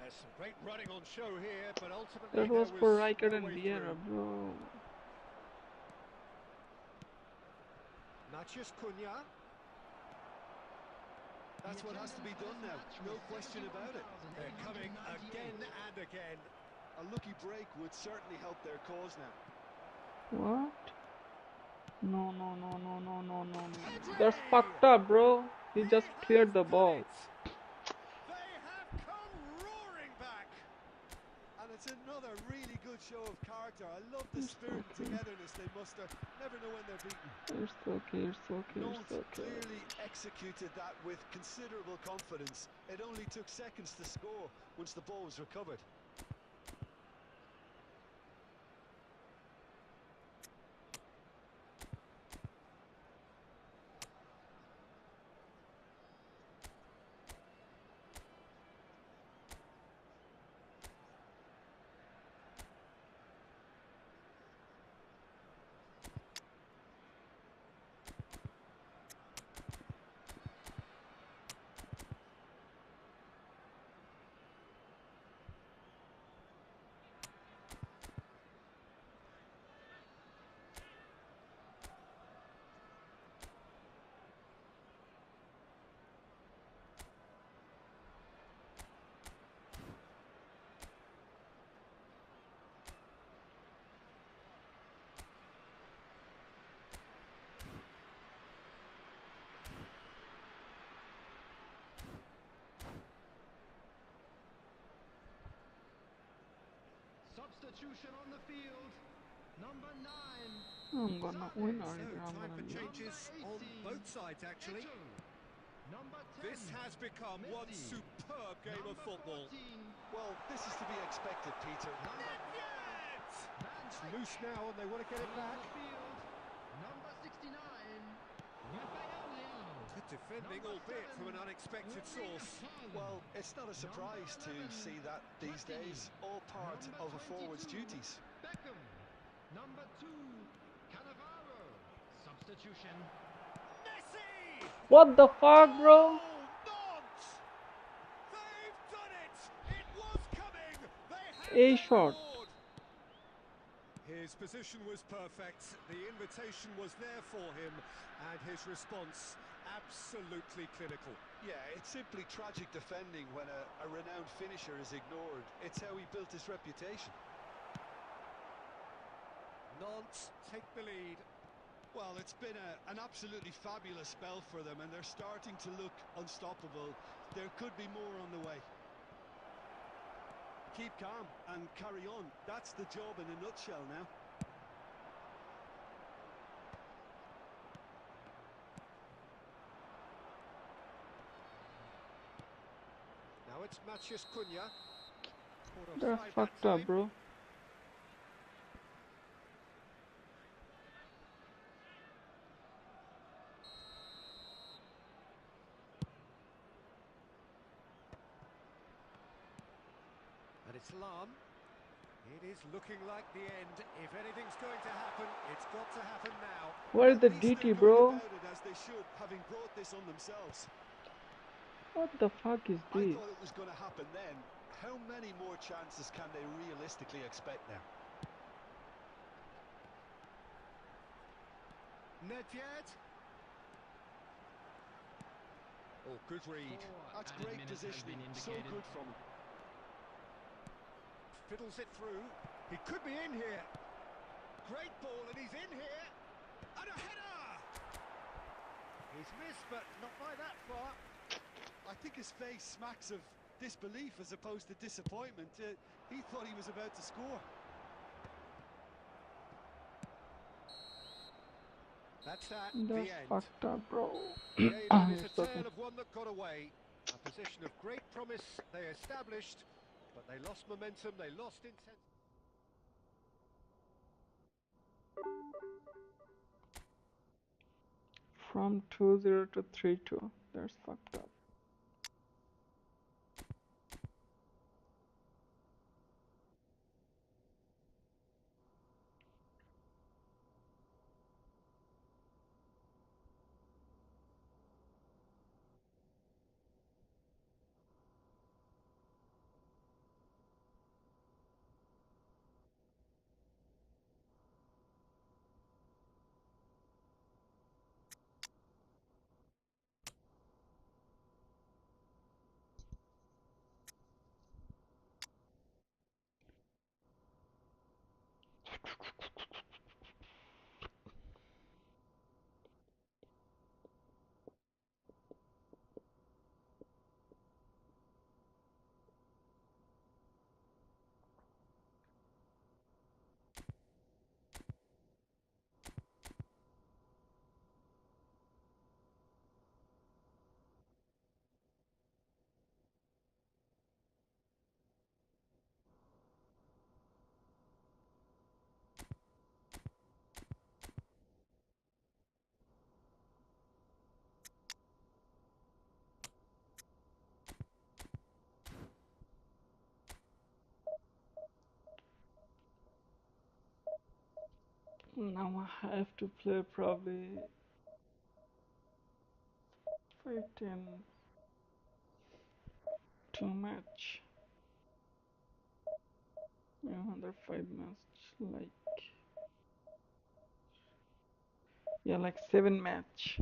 [SPEAKER 2] There's some great running on show here, but ultimately
[SPEAKER 1] That was
[SPEAKER 2] there
[SPEAKER 1] for
[SPEAKER 2] was
[SPEAKER 1] Riker
[SPEAKER 2] no
[SPEAKER 1] and
[SPEAKER 2] way
[SPEAKER 1] Vieira,
[SPEAKER 2] through.
[SPEAKER 1] bro.
[SPEAKER 2] Maciej Cunha.
[SPEAKER 3] That's what has to be done now, no question about it.
[SPEAKER 2] They're coming again and again.
[SPEAKER 3] A lucky break would certainly help their cause now.
[SPEAKER 1] What? No, no, no, no, no, no, no, no. That's fucked up, bro. He just cleared the ball.
[SPEAKER 2] They have come roaring back.
[SPEAKER 3] And it's another really good show of character. I love the spirit and togetherness they muster. Never know when they're beaten.
[SPEAKER 1] It's okay, it's okay,
[SPEAKER 3] Nantes
[SPEAKER 1] it's okay.
[SPEAKER 3] clearly executed that with considerable confidence. It only took seconds to score once the ball was recovered.
[SPEAKER 4] Substitution on the field. Number 9.
[SPEAKER 1] I'm gonna win or
[SPEAKER 2] So,
[SPEAKER 1] I'm
[SPEAKER 2] time
[SPEAKER 1] gonna
[SPEAKER 2] for
[SPEAKER 1] lose.
[SPEAKER 2] changes on both sides, actually.
[SPEAKER 4] Number 10.
[SPEAKER 2] This has become one
[SPEAKER 4] Messi.
[SPEAKER 2] superb game of football.
[SPEAKER 4] 14.
[SPEAKER 3] Well, this is to be expected, Peter.
[SPEAKER 2] Nedved!
[SPEAKER 4] Van
[SPEAKER 2] It's
[SPEAKER 4] Dijk.
[SPEAKER 2] loose now and they want to get it
[SPEAKER 4] On
[SPEAKER 2] back.
[SPEAKER 4] the field. Number 69. Raphael Leao.
[SPEAKER 2] Good defending,
[SPEAKER 4] Number
[SPEAKER 2] albeit
[SPEAKER 4] 7.
[SPEAKER 2] from an unexpected
[SPEAKER 4] Erling
[SPEAKER 2] source.
[SPEAKER 4] Haaland.
[SPEAKER 3] Well, it's not a surprise to
[SPEAKER 4] Number 11.
[SPEAKER 3] see that these days. All part
[SPEAKER 4] Number
[SPEAKER 3] of a forward's
[SPEAKER 4] 22.
[SPEAKER 3] duties.
[SPEAKER 4] Beckham. Number 2. Cannavaro. Substitution.
[SPEAKER 2] Messi!
[SPEAKER 1] What the fuck, bro?
[SPEAKER 2] Oh, Nantes! They've done it! It was coming! They had
[SPEAKER 1] A
[SPEAKER 2] their
[SPEAKER 1] shot.
[SPEAKER 2] reward! His position was perfect, the invitation was there for him, and his response absolutely clinical.
[SPEAKER 3] Yeah, it's simply tragic defending when a renowned finisher is ignored. It's how he built his reputation.
[SPEAKER 2] Nantes take the lead.
[SPEAKER 3] Well, it's been an absolutely fabulous spell for them, and they're starting to look unstoppable. There could be more on the way. Keep calm and carry on. That's the job in a nutshell now.
[SPEAKER 2] Now it's Maciej Cunha. Caught
[SPEAKER 1] That's
[SPEAKER 2] offside that
[SPEAKER 1] fucked up,
[SPEAKER 2] time.
[SPEAKER 1] bro.
[SPEAKER 2] And it's Lam. It is looking like the end. If anything's going to happen, it's got to happen now.
[SPEAKER 1] Where's the
[SPEAKER 3] At least
[SPEAKER 1] DT,
[SPEAKER 3] they're
[SPEAKER 1] bro?
[SPEAKER 3] going about it as they should, having brought this on themselves.
[SPEAKER 1] What the fuck is
[SPEAKER 3] I
[SPEAKER 1] this?
[SPEAKER 3] thought it was going to happen then. How many more chances can they realistically expect now?
[SPEAKER 2] Nedved. Oh, good read.
[SPEAKER 3] That's great positioning. So good from him.
[SPEAKER 2] Fiddles it through. He could be in here. Great ball, and he's in here. And a header! He's missed, but not by that far.
[SPEAKER 3] I think his face smacks of disbelief as opposed to disappointment. He thought he was about to score.
[SPEAKER 2] That's that,
[SPEAKER 1] That's
[SPEAKER 2] the end.
[SPEAKER 1] fucked up, bro.
[SPEAKER 2] The game that is a
[SPEAKER 1] It's okay.
[SPEAKER 2] tale of one that got away. A position of great promise they established, but they lost momentum, they lost intensity.
[SPEAKER 1] From 2-0 to 3-2. That's fucked up. Now I have to play probably 5-10 2 match. Another 5 match, like, yeah, like 7 match.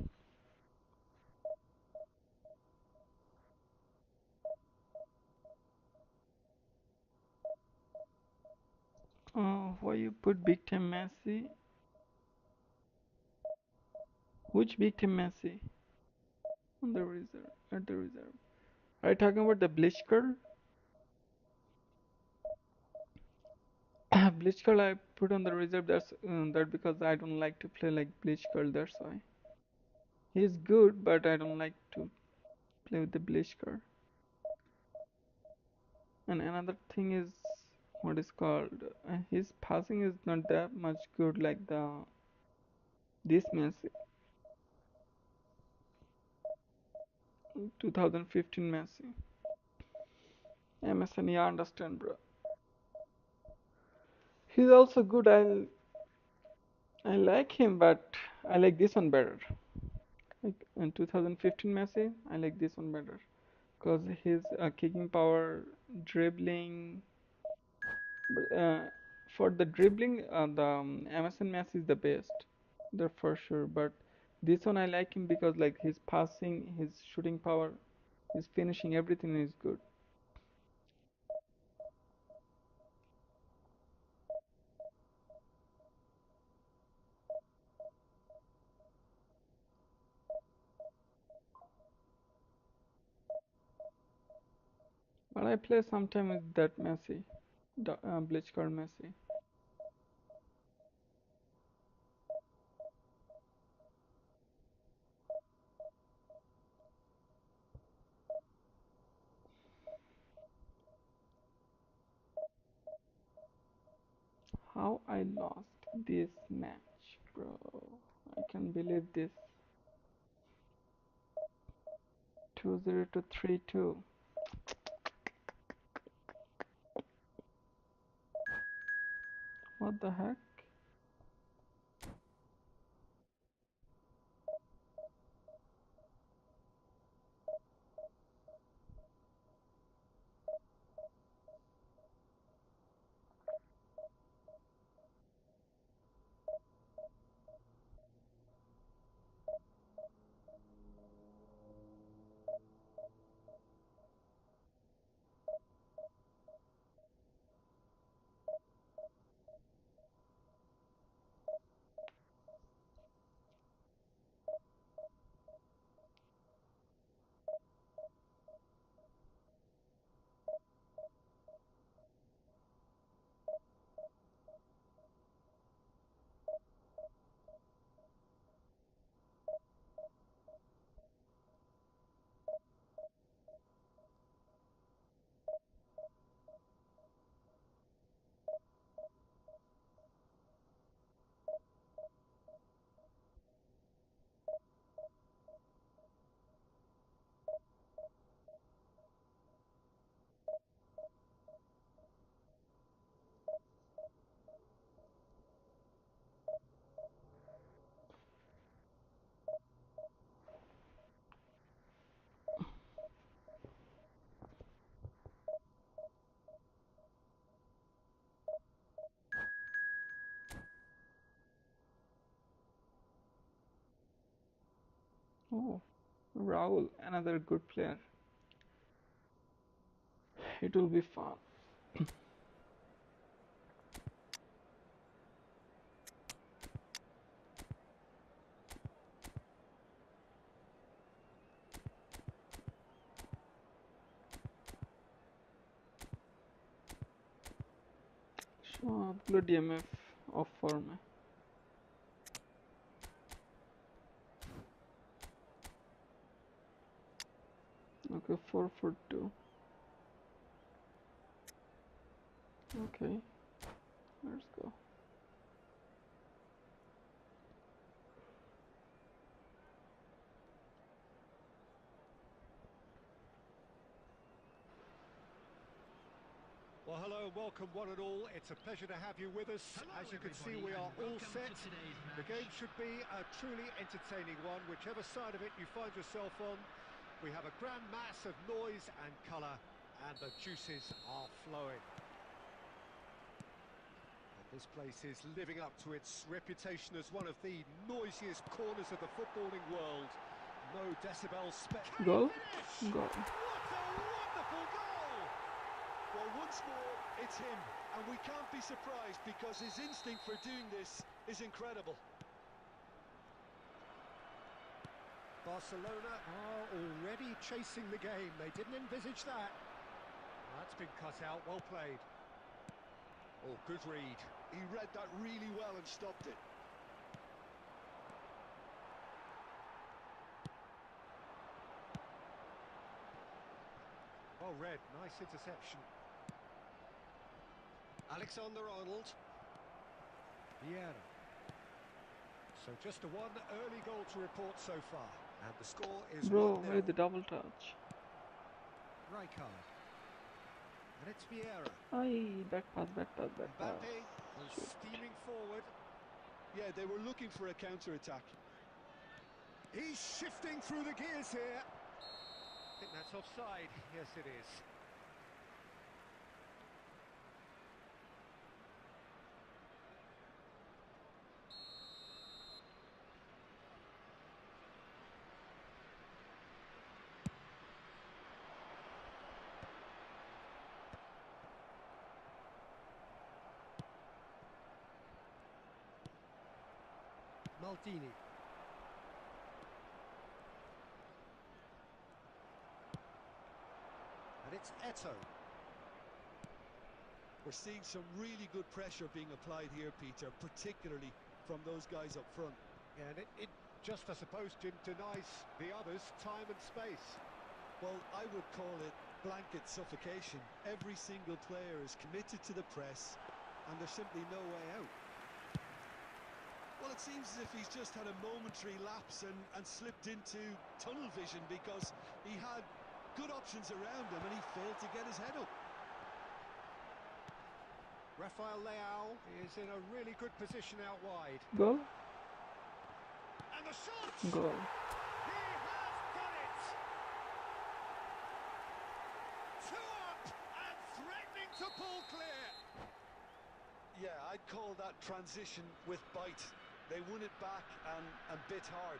[SPEAKER 1] Why you put big time Messi? Which big time Messi? On the reserve, at the reserve. Are you talking about the bleach girl? Bleach girl I put on the reserve. That's that because I don't like to play like bleach girl. That's why. He's good, but I don't like to play with the bleach girl. And another thing is what is called his passing is not that much good like the this Messi 2015 Messi. MSN, yeah, understand, bro. He's also good. I like him, but I like this one better. Like in 2015 Messi, I like this one better because his kicking power, dribbling. For the dribbling, the MSN Messi is the best. They're for sure. But this one I like him because like his passing, his shooting power, his finishing, everything is good. But I play sometimes with that Messi, the Bleach card Messi. How I lost this match, bro. I can't believe this. 2-0 to 3-2. What the heck? Oh, Raul, another good player. It will be fun. সবগুলো DMF of ফর্মে। Okay, 4-4-2. Okay, let's go.
[SPEAKER 2] Well, hello and welcome one and all. It's a pleasure to have you with us.
[SPEAKER 4] Hello,
[SPEAKER 2] As you can see,
[SPEAKER 4] everybody,
[SPEAKER 2] we are
[SPEAKER 4] and
[SPEAKER 2] all
[SPEAKER 4] welcome
[SPEAKER 2] set.
[SPEAKER 4] to today's
[SPEAKER 2] The
[SPEAKER 4] match.
[SPEAKER 2] game should be a truly entertaining one, whichever side of it you find yourself on. We have a grand mass of noise and colour, and the juices are flowing. And this place is living up to its reputation as one of the noisiest corners of the footballing world. No decibels spared.
[SPEAKER 1] Goal?
[SPEAKER 2] Finish!
[SPEAKER 1] Goal.
[SPEAKER 2] What a wonderful goal!
[SPEAKER 3] Well, once more, it's him, and we can't be surprised because his instinct for doing this is incredible.
[SPEAKER 2] Barcelona are already chasing the game. They didn't envisage that. That's been cut out. Well played. Oh, good read.
[SPEAKER 3] He read that really well and stopped it.
[SPEAKER 2] Well read. Nice interception. Alexander-Arnold. Vieira. So just a one early goal to report so far. And the score is
[SPEAKER 1] Bro,
[SPEAKER 2] 1-0.
[SPEAKER 1] why the double touch?
[SPEAKER 2] Rijkaard. And it's Vieira.
[SPEAKER 1] Aye, back pass.
[SPEAKER 2] Mbappe goes
[SPEAKER 1] Shoot.
[SPEAKER 2] steaming forward.
[SPEAKER 3] Yeah, they were looking for a counter-attack.
[SPEAKER 2] He's shifting through the gears here. I think that's offside. Yes, it is. Maldini. And it's Eto.
[SPEAKER 3] We're seeing some really good pressure being applied here, Peter, particularly from those guys up front.
[SPEAKER 2] Yeah, and it just, I suppose, denies the others time and space.
[SPEAKER 3] Well, I would call it blanket suffocation. Every single player is committed to the press, and there's simply no way out. Well, it seems as if he's just had a momentary lapse and slipped into tunnel vision because he had good options around him and he failed to get his head up.
[SPEAKER 2] Rafael Leao is in a really good position out wide.
[SPEAKER 1] Goal?
[SPEAKER 2] And the shot!
[SPEAKER 1] Goal.
[SPEAKER 2] He has done it! Two up and threatening to pull clear.
[SPEAKER 3] Yeah, I'd call that transition with bite. They won it back and bit hard.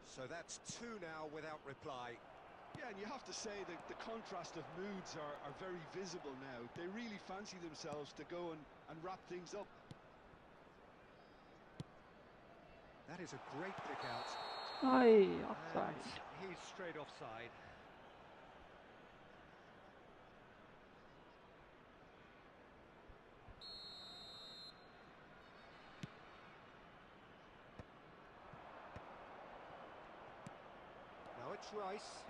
[SPEAKER 2] So that's two now without reply.
[SPEAKER 3] Yeah, and you have to say that the contrast of moods are very visible now. They really fancy themselves to go and wrap things up.
[SPEAKER 2] That is a great pick out.
[SPEAKER 1] Aye, offside.
[SPEAKER 2] And he's straight offside. Now it's Rice.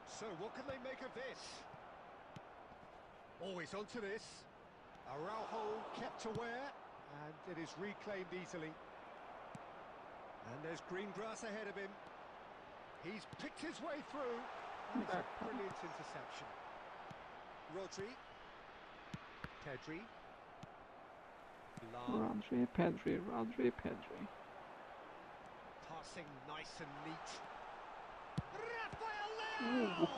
[SPEAKER 2] So what can they make of this? Always onto this. Araujo kept aware, and it is reclaimed easily. And there's green grass ahead of him. He's picked his way through. And it's a
[SPEAKER 1] Back pass.
[SPEAKER 2] brilliant interception. Rodri. Pedri. Lam.
[SPEAKER 1] Rodri, Pedri.
[SPEAKER 2] Passing nice and neat. Rafael Leao!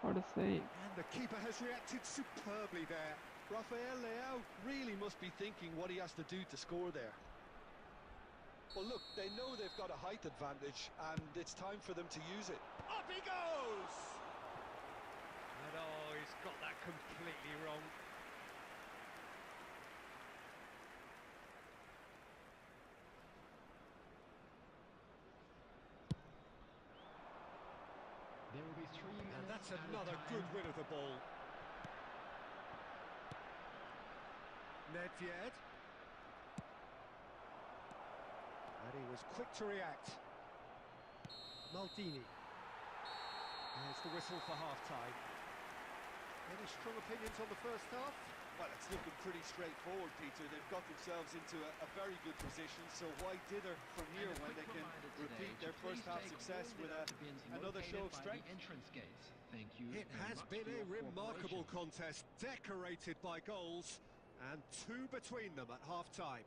[SPEAKER 1] What a save.
[SPEAKER 2] And the keeper has reacted superbly there.
[SPEAKER 3] Rafael Leao really must be thinking what he has to do to score there. Well, look, they know they've got a height advantage, and it's time for them to use it.
[SPEAKER 2] Up he goes! And oh, he's got that completely wrong.
[SPEAKER 4] There will be 3 minutes.
[SPEAKER 2] And that's
[SPEAKER 4] added
[SPEAKER 2] another
[SPEAKER 4] time.
[SPEAKER 2] good win of the ball. Nedved. And he was quick to react. Maldini. There's the whistle for half-time. Any strong opinions on the first half?
[SPEAKER 3] Well, it's looking pretty straightforward, Peter. They've got themselves into a very good position, so why dither from here
[SPEAKER 4] And a
[SPEAKER 3] when they
[SPEAKER 4] quick
[SPEAKER 3] can
[SPEAKER 4] reminder today
[SPEAKER 3] repeat
[SPEAKER 4] to
[SPEAKER 3] their
[SPEAKER 4] please
[SPEAKER 3] first half
[SPEAKER 4] take
[SPEAKER 3] success
[SPEAKER 4] all
[SPEAKER 3] with
[SPEAKER 4] the bins
[SPEAKER 3] another show
[SPEAKER 4] located
[SPEAKER 3] of
[SPEAKER 4] by
[SPEAKER 3] strength?
[SPEAKER 4] the entrance gates. Thank you
[SPEAKER 2] It
[SPEAKER 4] very
[SPEAKER 2] has
[SPEAKER 4] much
[SPEAKER 2] been
[SPEAKER 4] for
[SPEAKER 2] a
[SPEAKER 4] your
[SPEAKER 2] remarkable
[SPEAKER 4] cooperation.
[SPEAKER 2] contest, decorated by goals, and 2 between them at half-time.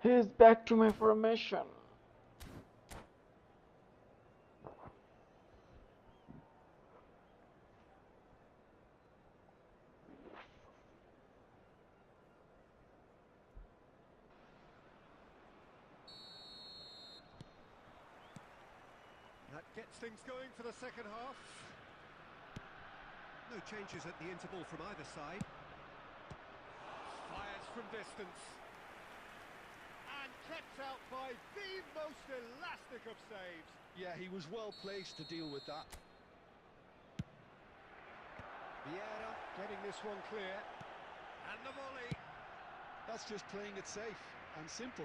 [SPEAKER 1] He's back to my formation.
[SPEAKER 2] That gets things going for the second half. No changes at the interval from either side. Fires from distance. And kept out by the most elastic of saves.
[SPEAKER 3] Yeah, he was well placed to deal with that.
[SPEAKER 2] Vieira getting this one clear. And the volley.
[SPEAKER 3] That's just playing it safe and simple.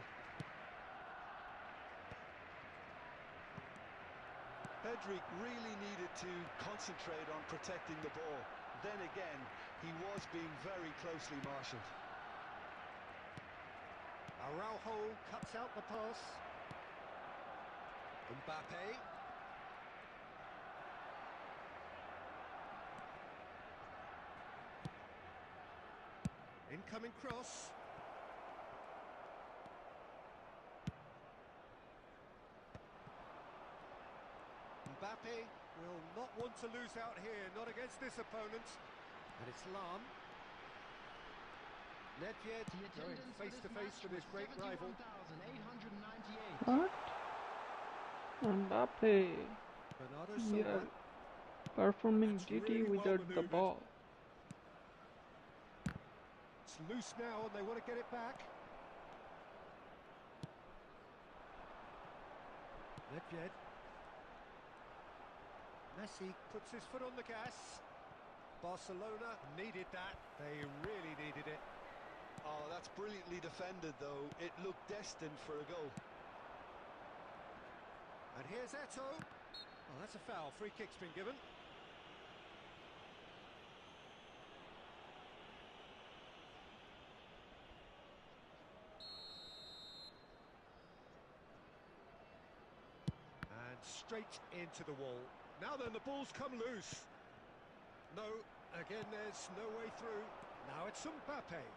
[SPEAKER 3] Pedri really needed to concentrate on protecting the ball. Then again, he was being very closely marshalled.
[SPEAKER 2] Araujo cuts out the pass. Mbappe. Incoming cross. Mbappe will not want to lose out here, not against this opponent. And it's Lam. Nedved going face to face with his great rival.
[SPEAKER 4] 71,898.
[SPEAKER 1] What? Mbappe.
[SPEAKER 2] Bernardo
[SPEAKER 1] We
[SPEAKER 2] Silva.
[SPEAKER 1] are performing
[SPEAKER 2] That's
[SPEAKER 1] GT
[SPEAKER 2] really well
[SPEAKER 1] without the
[SPEAKER 2] manoeuvred.
[SPEAKER 1] ball.
[SPEAKER 2] It's loose now and they want to get it back. Nedved. Messi puts his foot on the gas. Barcelona needed that. They really needed it.
[SPEAKER 3] Oh, that's brilliantly defended, though. It looked destined for a goal.
[SPEAKER 2] And here's Eto'o. Oh, that's a foul. Free kick's been given. And straight into the wall. Now then, the ball's come loose. No, again, there's no way through. Now it's Mbappe.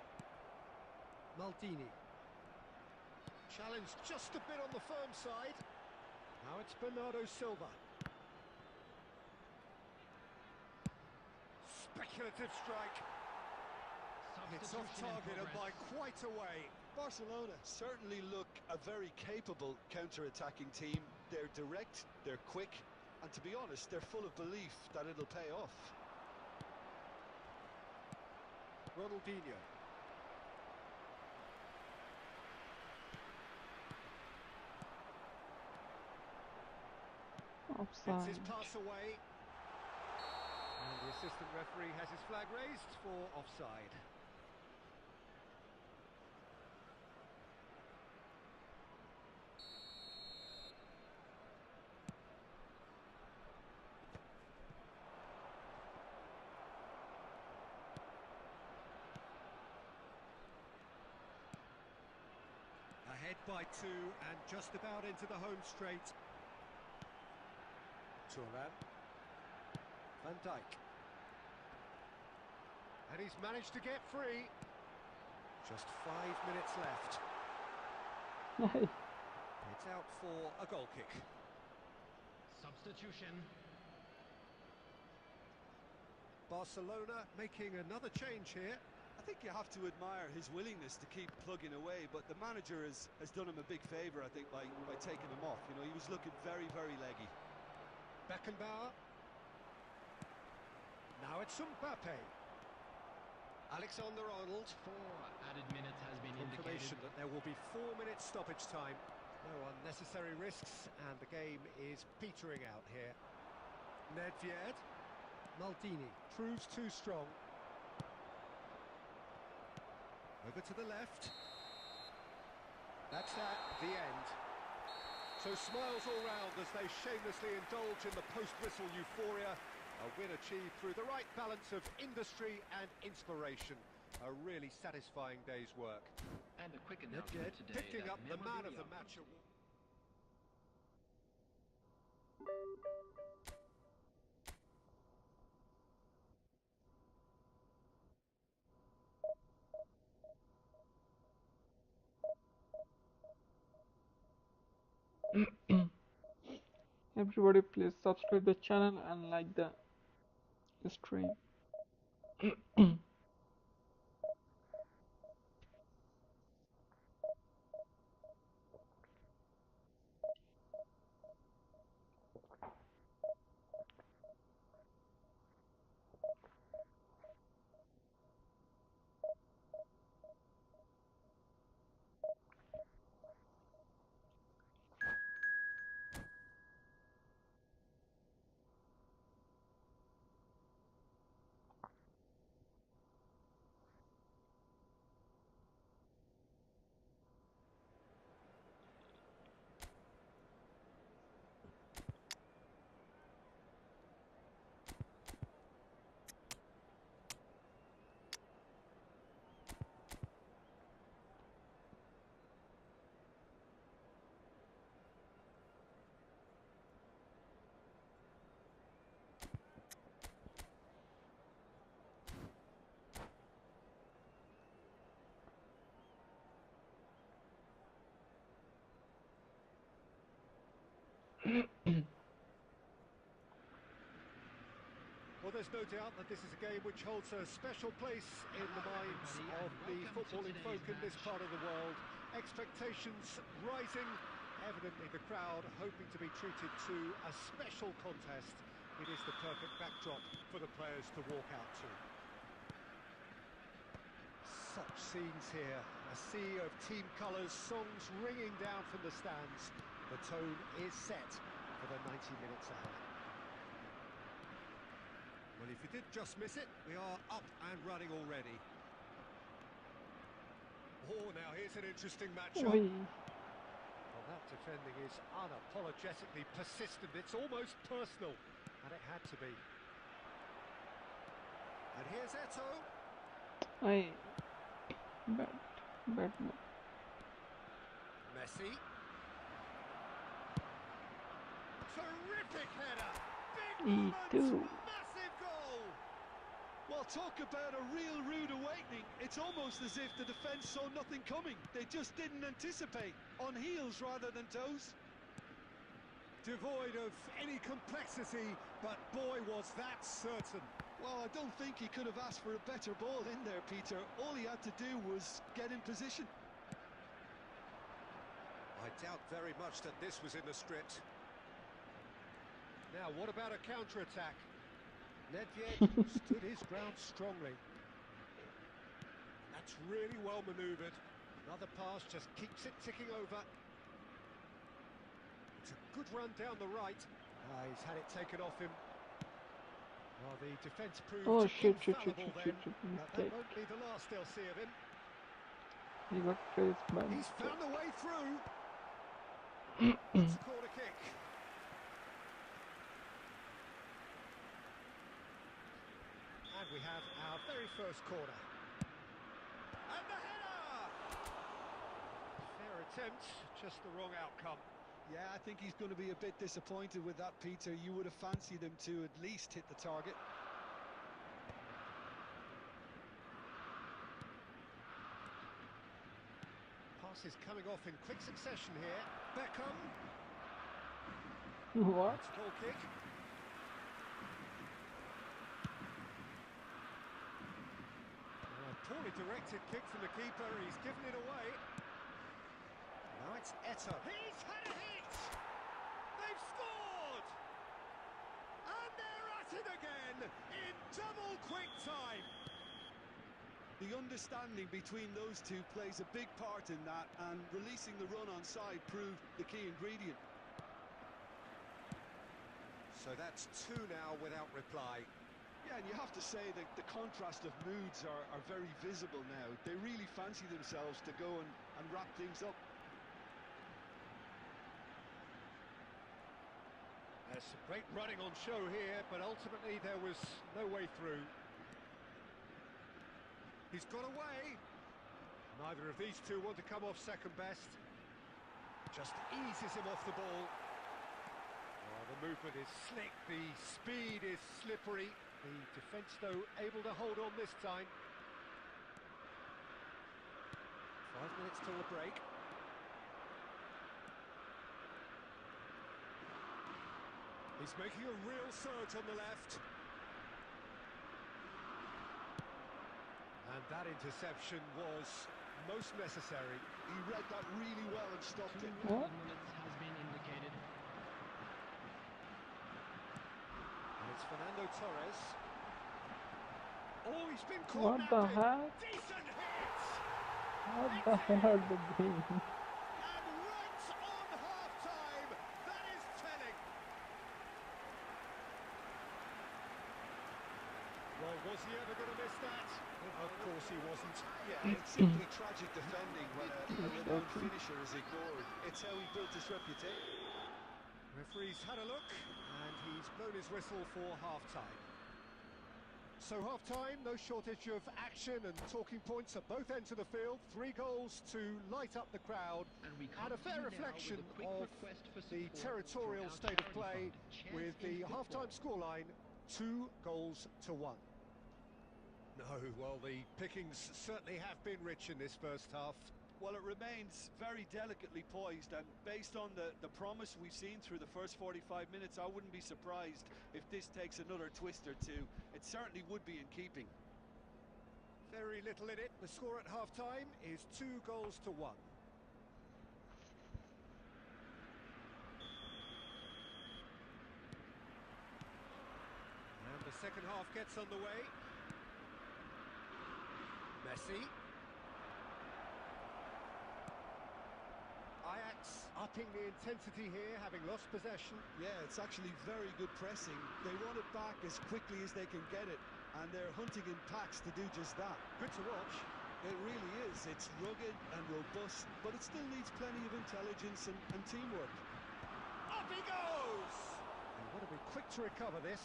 [SPEAKER 2] Maldini. Challenge just a bit on the firm side. Now it's Bernardo Silva. Speculative strike. It's off target and by quite a way.
[SPEAKER 3] Barcelona certainly look a very capable counter-attacking team. They're direct, they're quick, and to be honest, they're full of belief that it'll pay off.
[SPEAKER 2] Ronaldinho. Gets
[SPEAKER 1] Offside.
[SPEAKER 2] his pass away. And the assistant referee has his flag raised for offside. Ahead by 2 and just about into the home straight. Thuram. Van Dijk. And he's managed to get free. Just 5 minutes left. It's out for a goal kick.
[SPEAKER 4] Substitution.
[SPEAKER 2] Barcelona making another change here.
[SPEAKER 3] I think you have to admire his willingness to keep plugging away, but the manager has done him a big favour, I think, by taking him off. You know, he was looking very, very leggy.
[SPEAKER 2] Beckenbauer. Now it's Mbappe. Alexander-Arnold.
[SPEAKER 4] 4 added minutes has been
[SPEAKER 2] Confirmation
[SPEAKER 4] indicated.
[SPEAKER 2] that there will be 4 minutes stoppage time. No unnecessary risks, and the game is petering out here. Nedved. Maldini proves too strong. Over to the left. That's that, the end. So smiles all round as they shamelessly indulge in the post-whistle euphoria. A win achieved through the right balance of industry and inspiration. A really satisfying day's work.
[SPEAKER 4] And a quick announcement today
[SPEAKER 2] Picking
[SPEAKER 4] that
[SPEAKER 2] up the man of the
[SPEAKER 4] memorabilia
[SPEAKER 2] match award.
[SPEAKER 1] Everybody please subscribe the channel and like the stream.
[SPEAKER 2] Well, there's no doubt that this is a game which holds a special place in the minds of the footballing folk in this part of the world. Expectations rising, evidently the crowd hoping to be treated to a special contest. It is the perfect backdrop for the players to walk out to. Such scenes here, a sea of team colours, songs ringing down from the stands. The tone is set for the 90 minutes ahead. Well, if you did just miss it, we are up and running already. Oh, now here's an interesting matchup.
[SPEAKER 1] Oi.
[SPEAKER 2] Well, that defending is unapologetically persistent. It's almost personal, and it had to be. And here's Eto.
[SPEAKER 1] Oi. Bad.
[SPEAKER 2] Messi. Terrific header. Big moment.
[SPEAKER 1] E2.
[SPEAKER 2] Massive goal.
[SPEAKER 3] Well, talk about a real rude awakening. It's almost as if the defence saw nothing coming. They just didn't anticipate. On heels rather than toes.
[SPEAKER 2] Devoid of any complexity, but boy, was that certain.
[SPEAKER 3] Well, I don't think he could have asked for a better ball in there, Peter. All he had to do was get in position.
[SPEAKER 2] I doubt very much that this was in the script. Now, what about a counter-attack? Nedved stood his ground strongly. That's really well manoeuvred. Another pass just keeps it ticking over. It's a good run down the right. He's had it taken off him. Well, the defence proved
[SPEAKER 1] Oh shit.
[SPEAKER 2] infallible then. But that
[SPEAKER 1] Mistake.
[SPEAKER 2] won't be the last they'll see of him.
[SPEAKER 1] He got traced by
[SPEAKER 2] He's
[SPEAKER 1] mistake.
[SPEAKER 2] found the way through. It's a corner kick. And we have our very first corner. And the header! Fair attempt, just the wrong outcome.
[SPEAKER 3] Yeah, I think he's going to be a bit disappointed with that, Peter. You would have fancied him to at least hit the target.
[SPEAKER 2] pass is coming off in quick succession here. Beckham.
[SPEAKER 1] What?
[SPEAKER 2] It's a goal kick. A poorly directed kick from the keeper. He's given it away. Now it's Etta. He's had a hit! They've scored! And they're at it again in double quick time.
[SPEAKER 3] The understanding between those two plays a big part in that, and releasing the run on side proved the key ingredient.
[SPEAKER 2] So that's two now without reply.
[SPEAKER 3] Yeah, and you have to say that the contrast of moods are very visible now. They really fancy themselves to go and wrap things up.
[SPEAKER 2] There's some great running on show here, but ultimately there was no way through. He's got away. Neither of these two want to come off second best. Just eases him off the ball. Oh, the movement is slick, the speed is slippery. The defence, though, able to hold on this time. 5 minutes till the break. He's making a real surge on the left. And that interception was most necessary.
[SPEAKER 3] He read that really well and stopped it.
[SPEAKER 1] What?
[SPEAKER 4] Minutes has been indicated.
[SPEAKER 2] And it's Fernando Torres. Oh, he's been
[SPEAKER 1] What
[SPEAKER 2] caught
[SPEAKER 1] the
[SPEAKER 2] napping.
[SPEAKER 1] heck?
[SPEAKER 2] Decent hit!
[SPEAKER 1] What the hell are they doing?
[SPEAKER 2] And right on half-time, that is telling. Well, was he ever going to miss that? Of course he wasn't.
[SPEAKER 3] Yeah, it's simply tragic defending when a renowned finisher is ignored. It's how he built his reputation.
[SPEAKER 2] Referee's had a look, and he's blown his whistle for half-time. So half-time, no shortage of action and talking points at both ends of the field. 3 goals to light up the crowd, and a fair reflection of the territorial state of play with the half-time scoreline 2 goals to 1. No, well, the pickings certainly have been rich in this first half.
[SPEAKER 3] Well, it remains very delicately poised, and based on the promise we've seen through the first 45 minutes, I wouldn't be surprised if this takes another twist or two. It certainly would be in keeping.
[SPEAKER 2] Very little in it. The score at half-time is 2 goals to 1. And the second half gets underway. Messi. Ajax upping the intensity here, having lost possession.
[SPEAKER 3] Yeah, it's actually very good pressing. They want it back as quickly as they can get it, and they're hunting in packs to do just that.
[SPEAKER 2] Good to watch.
[SPEAKER 3] It really is. It's rugged and robust, but it still needs plenty of intelligence and teamwork.
[SPEAKER 2] Up he goes! And want to be quick to recover this.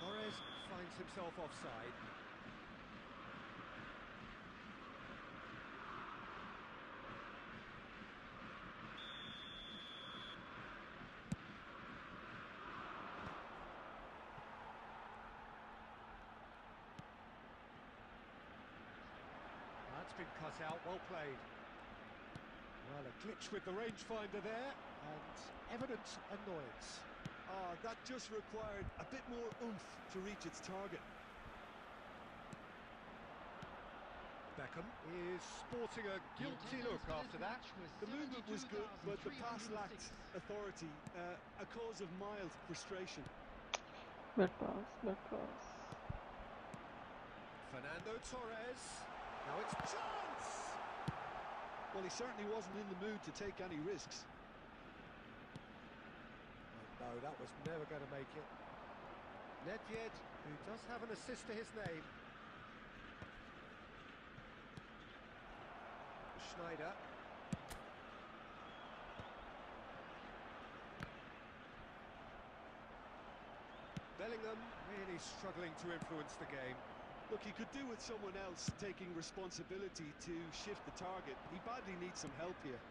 [SPEAKER 2] Torres finds himself offside. That's been cut out, well played. Well, a glitch with the rangefinder there, and evident annoyance.
[SPEAKER 3] Ah, that just required a bit more oomph to reach its target.
[SPEAKER 2] Beckham is sporting a guilty look after that.
[SPEAKER 3] The movement was good, but the pass lacked authority, a cause of mild frustration.
[SPEAKER 1] Bad pass, bad pass.
[SPEAKER 2] Fernando Torres. Now it's chance!
[SPEAKER 3] Well, he certainly wasn't in the mood to take any risks.
[SPEAKER 2] No, that was never going to make it. Nedved, who does have an assist to his name. Schneider. Bellingham really struggling to influence the game.
[SPEAKER 3] Look, he could do with someone else taking responsibility to shift the target. He badly needs some help here.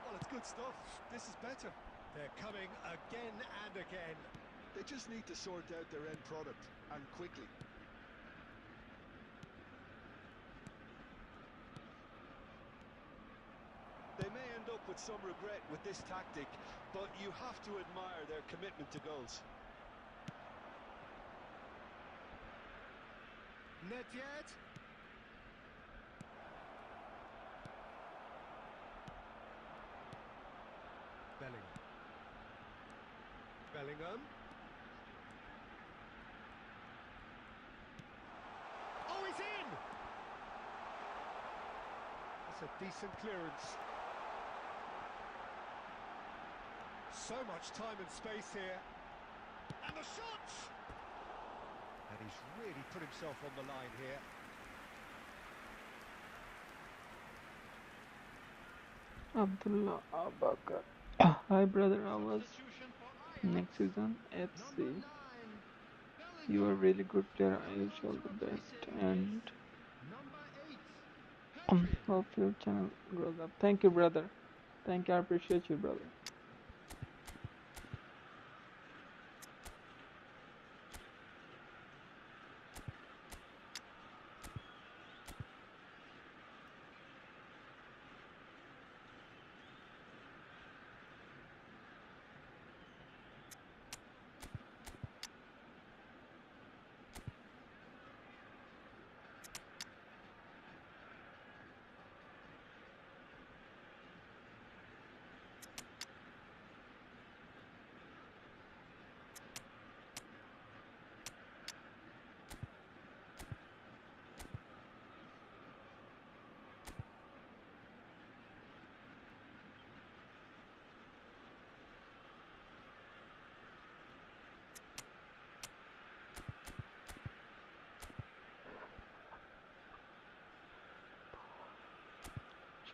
[SPEAKER 3] Well, it's good stuff. This is better.
[SPEAKER 2] They're coming again and again.
[SPEAKER 3] They just need to sort out their end product, and quickly. They may end up with some regret with this tactic, but you have to admire their commitment to goals.
[SPEAKER 2] Nedved. Bellingham. Oh, he's in! That's a decent clearance. So much time and space here. And the shot! And he's really put himself on the line here.
[SPEAKER 1] Abdullah Abakar. Hi brother, I was next season FC. You are a really good player. I wish you all the best and hope your channel grows up. Thank you brother. Thank you, I appreciate you brother.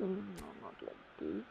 [SPEAKER 1] No, not like this.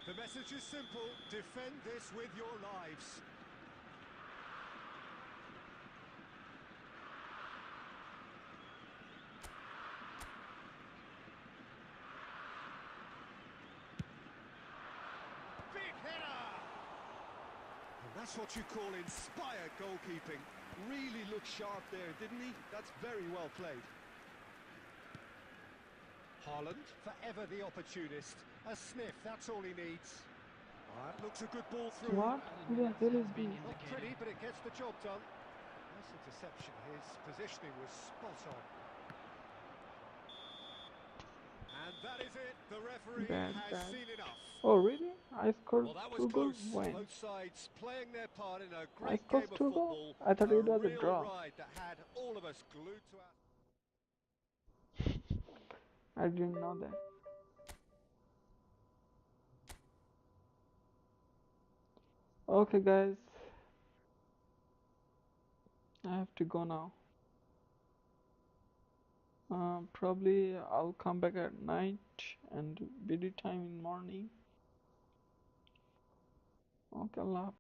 [SPEAKER 2] The message is simple: defend this with your lives. Big header! And that's what you call inspired goalkeeping.
[SPEAKER 3] Really looked sharp there, didn't he? That's very well played.
[SPEAKER 2] Haaland, forever the opportunist. A sniff, that's all he needs. That looks a good ball through.
[SPEAKER 1] What the hell is this?
[SPEAKER 2] Not pretty, but it gets the job done. Nice interception. His positioning was spot on. And that is it. The referee has seen enough.
[SPEAKER 1] Oh really? I scored
[SPEAKER 2] Well, that was
[SPEAKER 1] 2 goals?
[SPEAKER 2] close.
[SPEAKER 1] When?
[SPEAKER 2] Both sides playing their part in a
[SPEAKER 1] I
[SPEAKER 2] great
[SPEAKER 1] scored
[SPEAKER 2] game of
[SPEAKER 1] 2 goals?
[SPEAKER 2] football.
[SPEAKER 1] I thought it was a
[SPEAKER 2] real
[SPEAKER 1] draw.
[SPEAKER 2] ride that had all of us glued to our...
[SPEAKER 1] I didn't know that. Okay guys, I have to go now. Probably I'll come back at night and video time in morning. Okay, Allah.